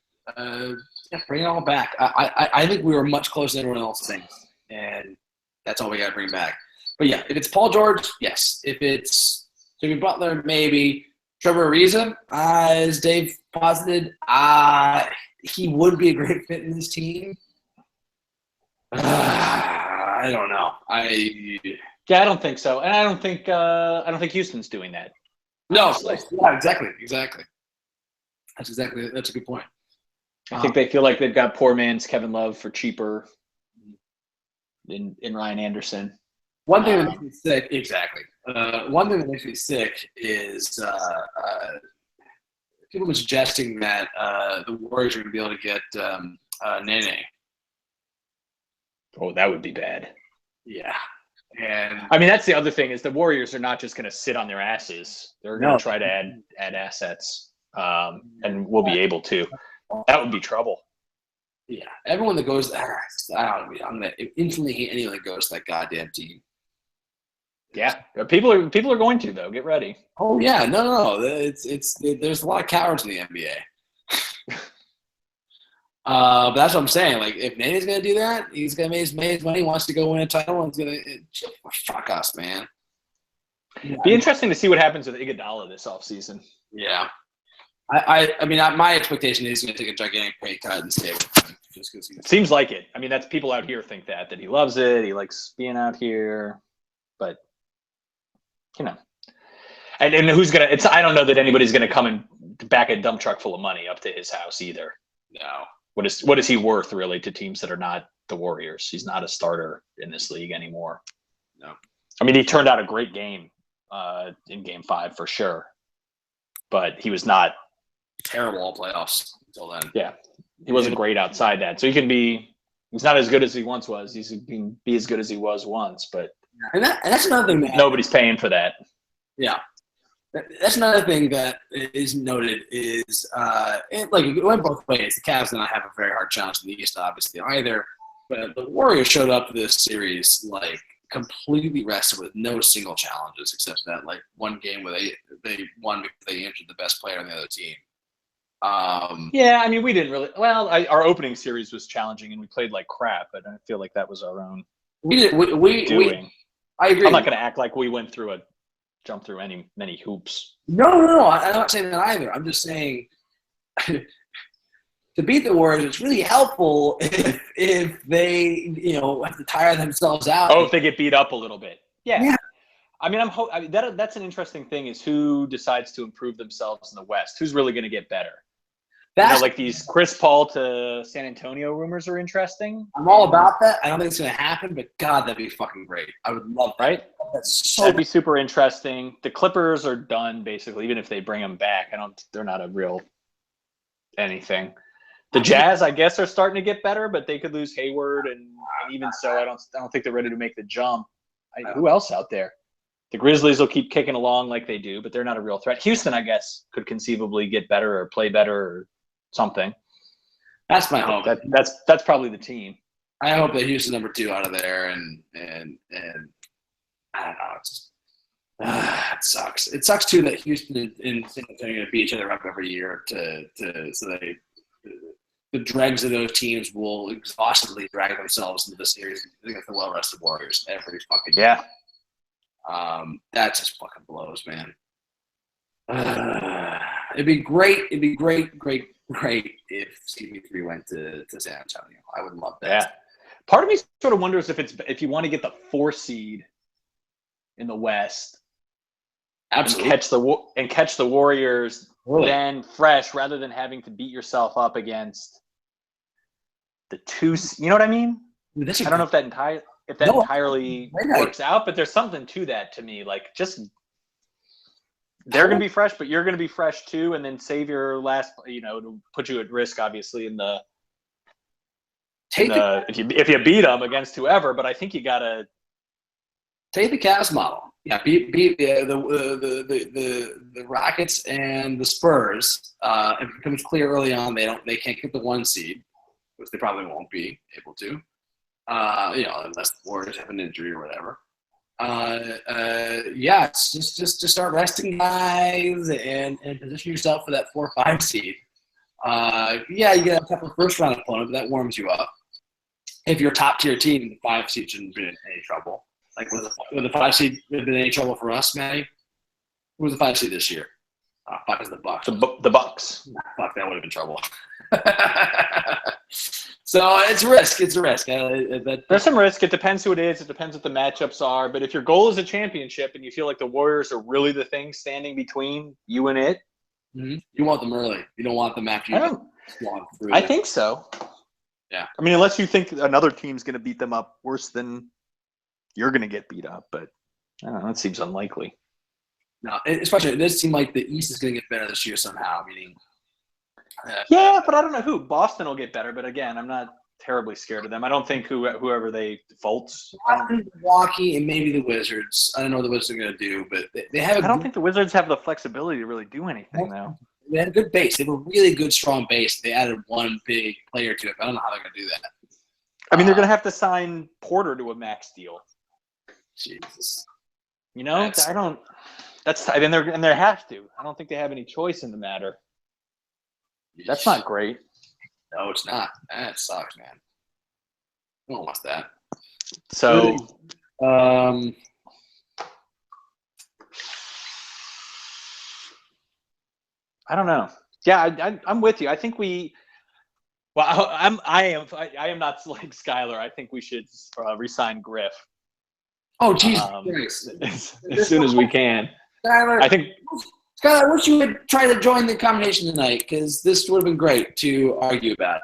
Bring it all back. I think we were much closer than everyone else thinks, and that's all we got to bring back. But yeah, if it's Paul George, yes. If it's Jimmy Butler, maybe. Trevor Ariza, as Dave posited, he would be a great fit in this team. I don't know. I don't think so, and I don't think Houston's doing that. No, yeah, exactly. That's a good point. I think they feel like they've got poor man's Kevin Love for cheaper in Ryan Anderson. One thing that makes me sick, exactly. One thing that makes me sick is people are suggesting that the Warriors are going to be able to get Nene. Oh, that would be bad. Yeah. And I mean, that's the other thing is the Warriors are not just going to sit on their asses. They're going to try to add assets, and we'll be able to. That would be trouble. Yeah, everyone that goes there, I'm gonna instantly hate anyone that goes to that goddamn team. Yeah, people are going to though. Get ready. Oh yeah, no. There's a lot of cowards in the NBA. But that's what I'm saying. Like, if Nane's gonna do that, he's gonna make his money. Wants to go win a title, and he's gonna fuck us, man. Be interesting to see what happens with Iguodala this offseason. Yeah. I mean, my expectation is he's going to take a gigantic pay cut and stay with him. Just because seems like it. I mean, that's people out here think that he loves it. He likes being out here, but and who's gonna? I don't know that anybody's going to come and back a dump truck full of money up to his house either. No. What is he worth really to teams that are not the Warriors? He's not a starter in this league anymore. No. I mean, he turned out a great game in Game 5 for sure, but he was not. Terrible all playoffs until then. Yeah, he wasn't great outside that. So he's not as good as he once was. He can be as good as he was once, but and that's another thing that nobody's paying for that. Yeah, that's another thing that is noted is it went both ways. The Cavs did not have a very hard challenge in the East, obviously either, but the Warriors showed up to this series like completely rested with no single challenges except that like one game where they won because they injured the best player on the other team. Yeah, I mean, we didn't really. Well, our opening series was challenging, and we played like crap. But I feel like that was our own we did. We doing. I agree. I'm not going to act like we jumped through many hoops. No. I'm not saying that either. I'm just saying to beat the Warriors, it's really helpful if they, have to tire themselves out. Oh, if they get beat up a little bit. Yeah. I mean, that's an interesting thing is who decides to improve themselves in the West. Who's really going to get better? Like these Chris Paul to San Antonio rumors are interesting. I'm all about that. I don't think it's going to happen, but God, that'd be fucking great. I would love that. Right? That'd be super interesting. The Clippers are done, basically, even if they bring them back. They're not a real anything. The Jazz, I guess, are starting to get better, but they could lose Hayward, and even so, I don't think they're ready to make the jump. Who else out there? The Grizzlies will keep kicking along like they do, but they're not a real threat. Houston, I guess, could conceivably get better or play better or something. That's my hope. That's probably the team. I hope that Houston's number 2 out of there, and I don't know. It sucks. It sucks too that Houston and San Antonio beat each other up every year so the dregs of those teams will exhaustively drag themselves into the series against the well-rested Warriors every fucking year. That just fucking blows, man. It'd be great if CP3 went to San Antonio. I would love that. Yeah. Part of me sort of wonders if you want to get the 4 seed in the West, absolutely, and catch the Warriors really? Then fresh, rather than having to beat yourself up against the 2. You know what I mean? I don't know if that entirely works out, but there's something to that to me. Like, just they're going to be fresh, but you're going to be fresh too, and then save your last, to put you at risk, obviously, if you beat them against whoever. But I think you got to take the Cavs model. Yeah, beat the Rockets and the Spurs. It becomes clear early on they can't get the 1 seed, which they probably won't be able to. Unless the Warriors have an injury or whatever. It's just to start resting guys and position yourself for that 4 or 5 seed. You get a couple of first-round opponents, but that warms you up. If you're a top-tier team, the 5 seed shouldn't be in any trouble. Like, would the 5 seed have been any trouble for us, Matty? Who was the 5 seed this year? Fuck, is the Bucks. The Bucks. Fuck, that would have been trouble. So it's a risk. It's a risk. There's some risk. It depends who it is. It depends what the matchups are. But if your goal is a championship and you feel like the Warriors are really the thing standing between you and it, you want them early. You don't want them after you. I think so. Yeah. I mean, unless you think another team's going to beat them up worse than you're going to get beat up, but I don't know. That seems unlikely. No, especially it does seem like the East is going to get better this year somehow. Meaning. But I don't know who. Boston will get better, but again, I'm not terribly scared of them. I don't think whoever they defaults. Milwaukee and maybe the Wizards. I don't know what the Wizards are going to do, but they have. I don't think the Wizards have the flexibility to really do anything, though. They had a good base. They have a really good, strong base. They added 1 big player to it. I don't know how they're going to do that. I mean, they're going to have to sign Porter to a max deal. Jesus. I don't. And they have to. I don't think they have any choice in the matter. That's not great. No, it's not. That sucks, man. No one wants that. So, I don't know. Yeah, I'm with you. I think I am not like Skylar. I think we should re-sign Griff. Oh, Jesus as soon as we can. Skylar, I think. Skylar, I wish you would try to join the conversation tonight because this would have been great to argue about.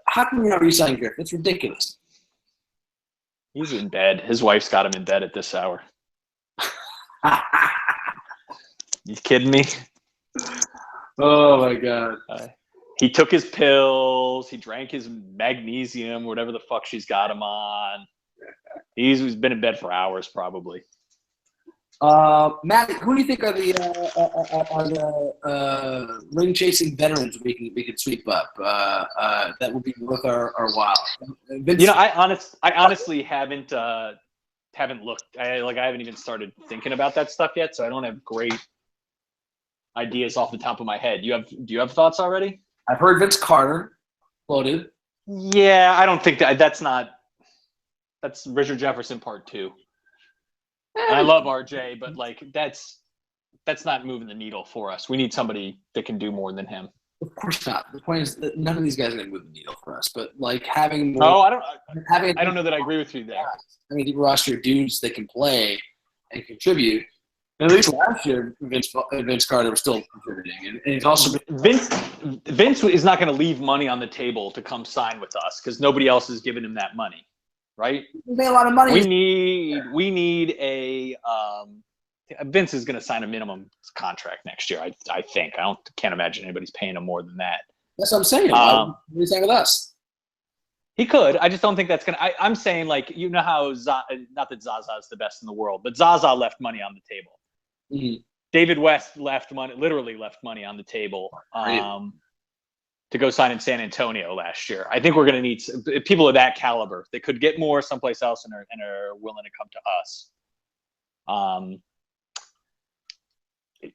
How can we not re-sign Griff? It's ridiculous. He's in bed. His wife's got him in bed at this hour. You kidding me? Oh, my God. He took his pills. He drank his magnesium, whatever the fuck she's got him on. He's been in bed for hours, probably. Matt, who do you think are the ring chasing veterans we can sweep up? That would be worth our while. I honestly haven't looked. I haven't even started thinking about that stuff yet, so I don't have great ideas off the top of my head. Do you have thoughts already? I've heard Vince Carter floated. Yeah, I don't think that's Richard Jefferson part 2. And I love RJ, but like that's not moving the needle for us. We need somebody that can do more than him. Of course not. The point is that none of these guys are going to move the needle for us. But like having more. No, I don't know that I agree with you there. I mean, deep roster dudes that can play and contribute. And at least last year, Vince Carter was still contributing, and he's also Vince is not going to leave money on the table to come sign with us because nobody else is giving him that money, right? He made a lot of money. We need a Vince is going to sign a minimum contract next year. I think can't imagine anybody's paying him more than that. That's what I'm saying. What are you saying with us? He could. I just don't think that's going to. I'm saying like how not that Zaza is the best in the world, but Zaza left money on the table. Mm-hmm. David West literally left money on the table to go sign in San Antonio last year. I think we're going to need people of that caliber. They could get more someplace else and are willing to come to us.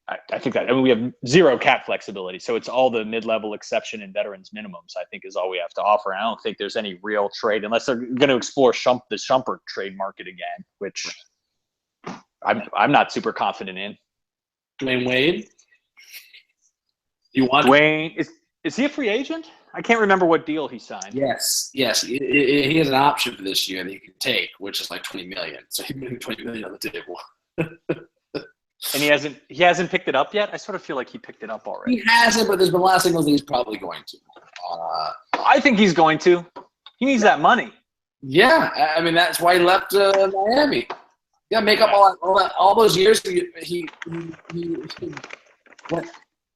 I think that we have zero cap flexibility, so it's all the mid-level exception and veterans minimums. I think is all we have to offer. I don't think there's any real trade unless they're going to explore the Shumpert trade market again, which I'm not super confident in. Dwayne Wade. You want Dwayne? Is he a free agent? I can't remember what deal he signed. Yes. He has an option for this year that he can take, which is like $20 million. So he's moving $20 million on the table. And he hasn't picked it up yet. I sort of feel like he picked it up already. He hasn't, but there's been a lot of signals that he's probably going to. I think he's going to. He needs that money. Yeah, I mean that's why he left Miami. Yeah, make up all those years. He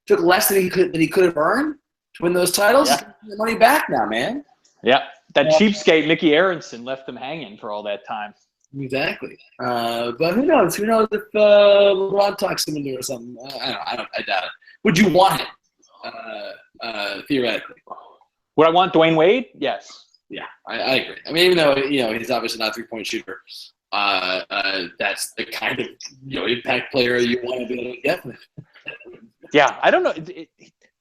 took less than he could have earned to win those titles. Yeah. Get the money back now, man. Yeah, that cheapskate Mickey Aronson left them hanging for all that time. Exactly. But who knows? Who knows if LeBron talks him into or something? I doubt it. Would you want him? Theoretically. Would I want Dwayne Wade? Yes. Yeah, I agree. I mean, even though he's obviously not a 3-point shooter, that's the kind of impact player you want to be able to get with. Yeah, I don't know.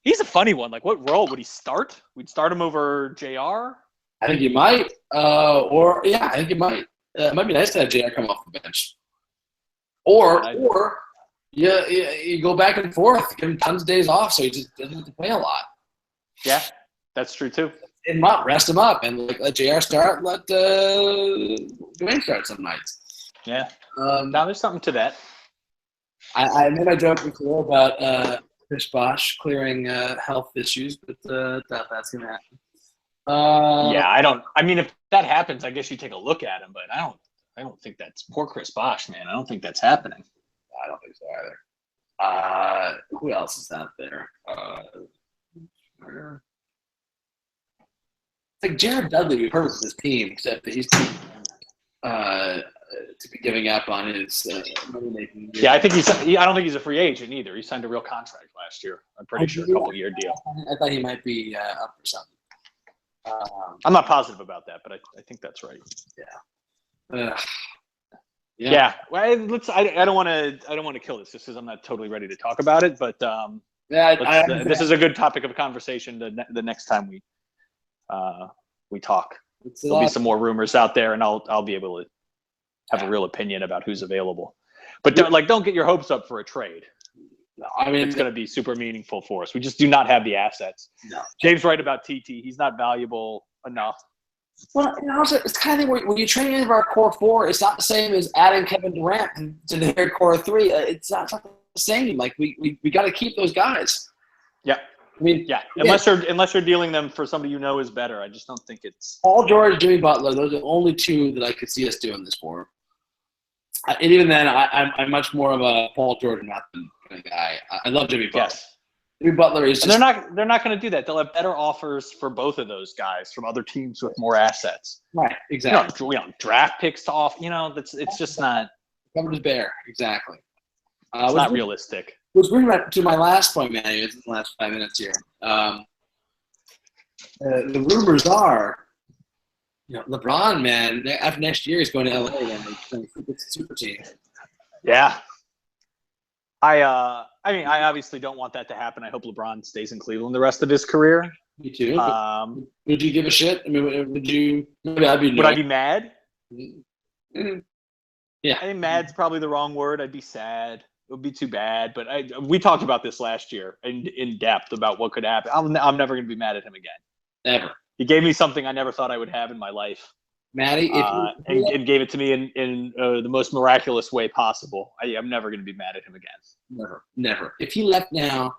He's a funny one. Like, what role would he start? We'd start him over JR. I think you might. I think you might. It might be nice to have JR come off the bench. Or you go back and forth, give him tons of days off, so he just doesn't have to play a lot. Yeah, that's true too. Rest him up, and let JR start. Let Dwayne start some nights. Yeah. Now there's something to that. I made my joke before about Chris Bosh clearing health issues, but doubt that's gonna happen. I mean, if that happens, I guess you take a look at him, but I don't think that's poor Chris Bosh, man. I don't think that's happening. I don't think so either. Who else is out there? It's like Jared Dudley. We've heard with his team, except that he's too to be giving up on his money-making. Yeah, I don't think he's a free agent either. He signed a real contract last year. I'm pretty sure, a couple-year deal. I thought he might be up for something. I'm not positive about that, but I think that's right. Yeah. Yeah. Well, I don't want to kill this just because I'm not totally ready to talk about it. But this is a good topic of conversation the next time we talk. There'll be some more rumors out there, and I'll be able to have a real opinion about who's available. But don't get your hopes up for a trade. No, I mean, it's going to be super meaningful for us. We just do not have the assets. No. James right about TT. He's not valuable enough. Well, it's kind of thing when you train into our core 4, it's not the same as adding Kevin Durant to their core 3. It's not the same. Like we got to keep those guys. Yeah. I mean, yeah. Unless you're dealing them for somebody is better. I just don't think it's Paul George, Jimmy Butler. Those are the only 2 that I could see us doing this for. And even then, I'm much more of a Paul George Matthew kind of guy. I love Jimmy Butler. Yes. Jimmy Butler is. They're not going to do that. They'll have better offers for both of those guys from other teams with more assets. Right. Exactly. Draft picks to off. It's just not. Covered is bare. Exactly. It's not realistic. Which brings me to my last point, man. It's in the last 5 minutes here. The rumors are, LeBron, man, after next year, he's going to LA and it's a super team. Yeah. I mean, I obviously don't want that to happen. I hope LeBron stays in Cleveland the rest of his career. Me too. Would you give a shit? I mean, would you? Maybe would I be mad? Mm-hmm. Yeah. I think mad's probably the wrong word. I'd be sad. It would be too bad. But we talked about this last year in depth about what could happen. I'm never going to be mad at him again. Never. He gave me something I never thought I would have in my life. Matty, and gave it to me in the most miraculous way possible. I'm never going to be mad at him again. Never. If he left now,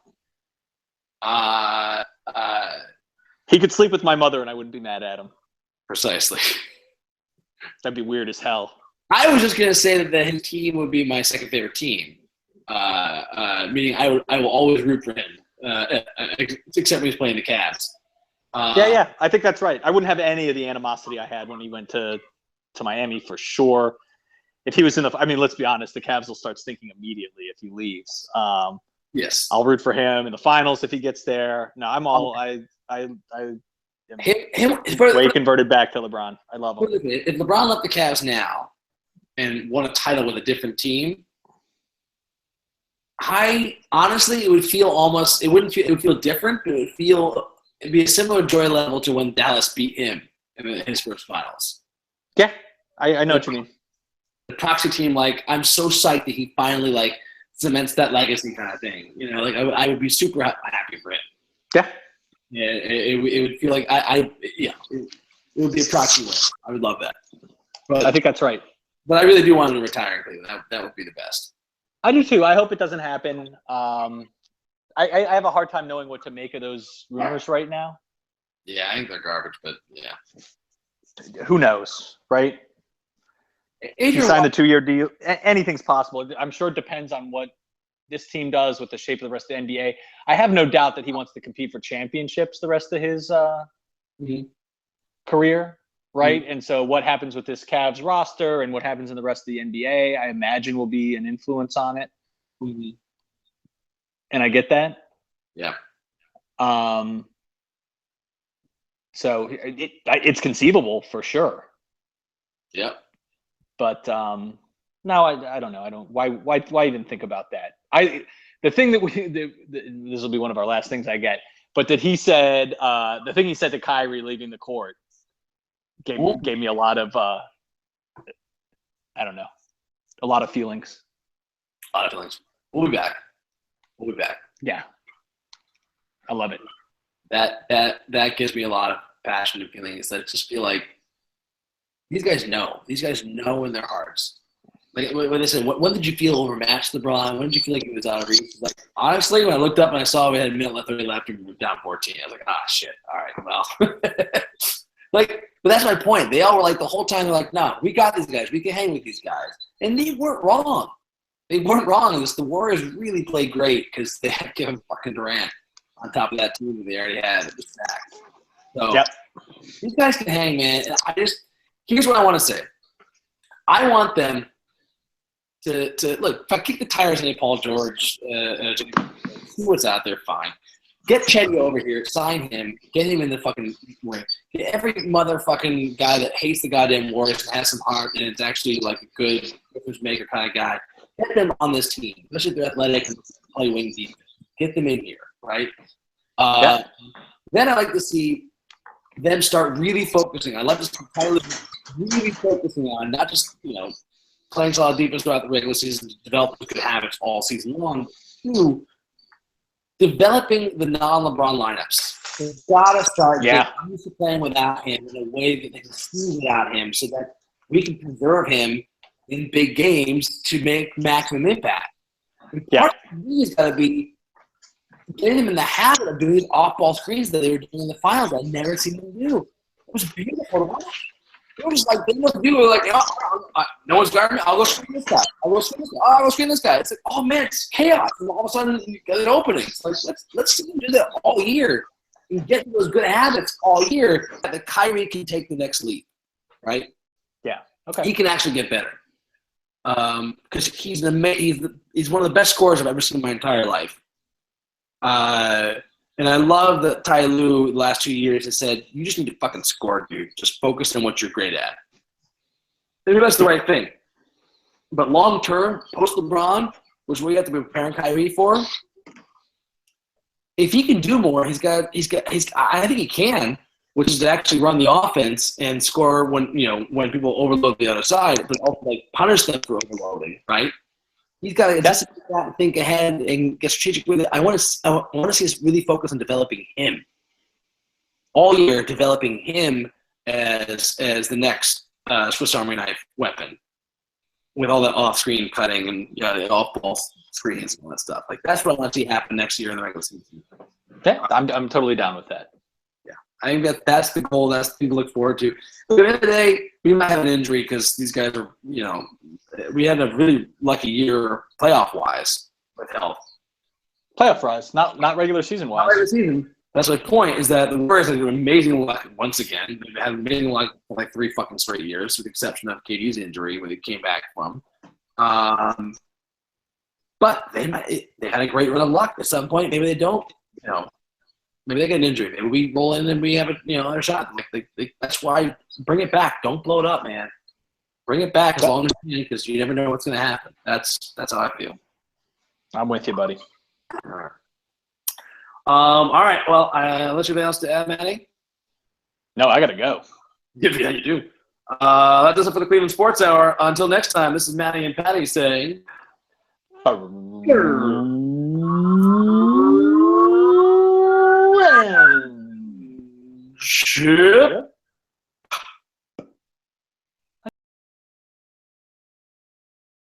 he could sleep with my mother and I wouldn't be mad at him. Precisely. That'd be weird as hell. I was just going to say that his team would be my second favorite team. Meaning I will always root for him, except when he's playing the Cavs. Yeah, I think that's right. I wouldn't have any of the animosity I had when he went to Miami for sure. If he was let's be honest, the Cavs will start stinking immediately if he leaves. Yes, I'll root for him in the finals if he gets there. No, I'm all I way converted back to LeBron. I love him. If LeBron left the Cavs now and won a title with a different team, it would feel almost. It would feel different, but it'd be a similar joy level to when Dallas beat him in his first finals. Yeah, I know what you mean. The proxy team, I'm so psyched that he finally cements that legacy kind of thing. I would be super happy for him. Yeah. Yeah, it would feel like it would be a proxy win. I would love that. But I think that's right. But I really do want him to retire in Cleveland. That would be the best. I do too. I hope it doesn't happen. I have a hard time knowing what to make of those rumors right now. Yeah, I think they're garbage, but yeah. Who knows, right? If you sign the 2-year deal, anything's possible. I'm sure it depends on what this team does with the shape of the rest of the NBA. I have no doubt that he wants to compete for championships the rest of his career, right? Mm-hmm. And so what happens with this Cavs roster and what happens in the rest of the NBA, I imagine will be an influence on it. Mm-hmm. And I get that. Yeah. So it's conceivable for sure. Yep. But no, I don't know. Why even think about that? The thing that this will be one of our last things I get, but that he said, the thing he said to Kyrie leaving the court gave me a lot of, I don't know, a lot of feelings. A lot of feelings. We'll be back. Yeah. I love it. That gives me a lot of passion and feelings that just feel like these guys know. These guys know in their hearts. Like when they said, when did you feel overmatched, LeBron? When did you feel like it was out of reach? Honestly, when I looked up and I saw we had a minute left, 30 left, and we were down 14, I was like, shit. All right, well. But that's my point. They all were the whole time, they're like, no, we got these guys. We can hang with these guys. And they weren't wrong. It was the Warriors really played great because they had Kevin fucking Durant on top of that team that they already had at the stack. So These guys can hang, man. And here's what I want to say. I want them to look. If I kick the tires on Paul George, see what's out there, fine. Get Chetty over here, sign him, get him in the fucking ring. Get every motherfucking guy that hates the goddamn Warriors and has some heart and is actually a good difference maker kind of guy. Get them on this team, especially if they're athletic and play wing defense. Get them in here, right? Then I like to see them start really focusing. I love to see Tyler really focusing on not just playing solid defense throughout the regular season to develop good habits all season long. Two, developing the non-LeBron lineups. They've got to start getting used to playing without him in a way that they can see without him so that we can preserve him in big games to make maximum impact. And part of me has got to be getting them in the habit of doing these off-ball screens that they were doing in the finals. I've never seen them do. It was beautiful to watch. It was just they must do it no one's guarding me. I'll go screen this guy. I'll go screen this guy. It's like, oh man, it's chaos. And all of a sudden you get an opening. It's like let's see them do that all year and get those good habits all year that Kyrie can take the next leap, right? Yeah. Okay. He can actually get better. Because he's one of the best scorers I've ever seen in my entire life. And I love that Ty Lue the last 2 years has said, you just need to fucking score, dude. Just focus on what you're great at. Maybe that's the right thing. But long term, post LeBron, which we have to be preparing Kyrie for. If he can do more, I think he can, which is to actually run the offense and score when people overload the other side, but also like punish them for overloading, right? He's got to just think ahead and get strategic with it. I want to see us really focus on developing him all year, developing him as the next Swiss Army knife weapon with all that off-screen cutting and the off-ball screens and all that stuff. Like that's what I want to see happen next year in the regular season. Yeah, I'm totally down with that. Yeah, I think that's the goal. That's the thing to look forward to. But at the end of the day, we might have an injury because these guys are, we had a really lucky year playoff-wise with health. Playoff-wise, not regular season-wise. Not regular season. That's my point, is that the Warriors have amazing luck once again. They've had amazing luck for like 3 fucking straight years, with the exception of KD's injury, where they came back from. But they had a great run of luck at some point. Maybe they don't. Maybe they get an injury. Maybe we roll in and we have another shot. That's why bring it back. Don't blow it up, man. Bring it back as long as you can, because you never know what's going to happen. That's how I feel. I'm with you, buddy. All right. All right. Well, unless you have anything else to add, Matty? No, I got to go. Yeah, you do. That does it for the Cleveland Sports Hour. Until next time, this is Matty and Patty saying... Ship.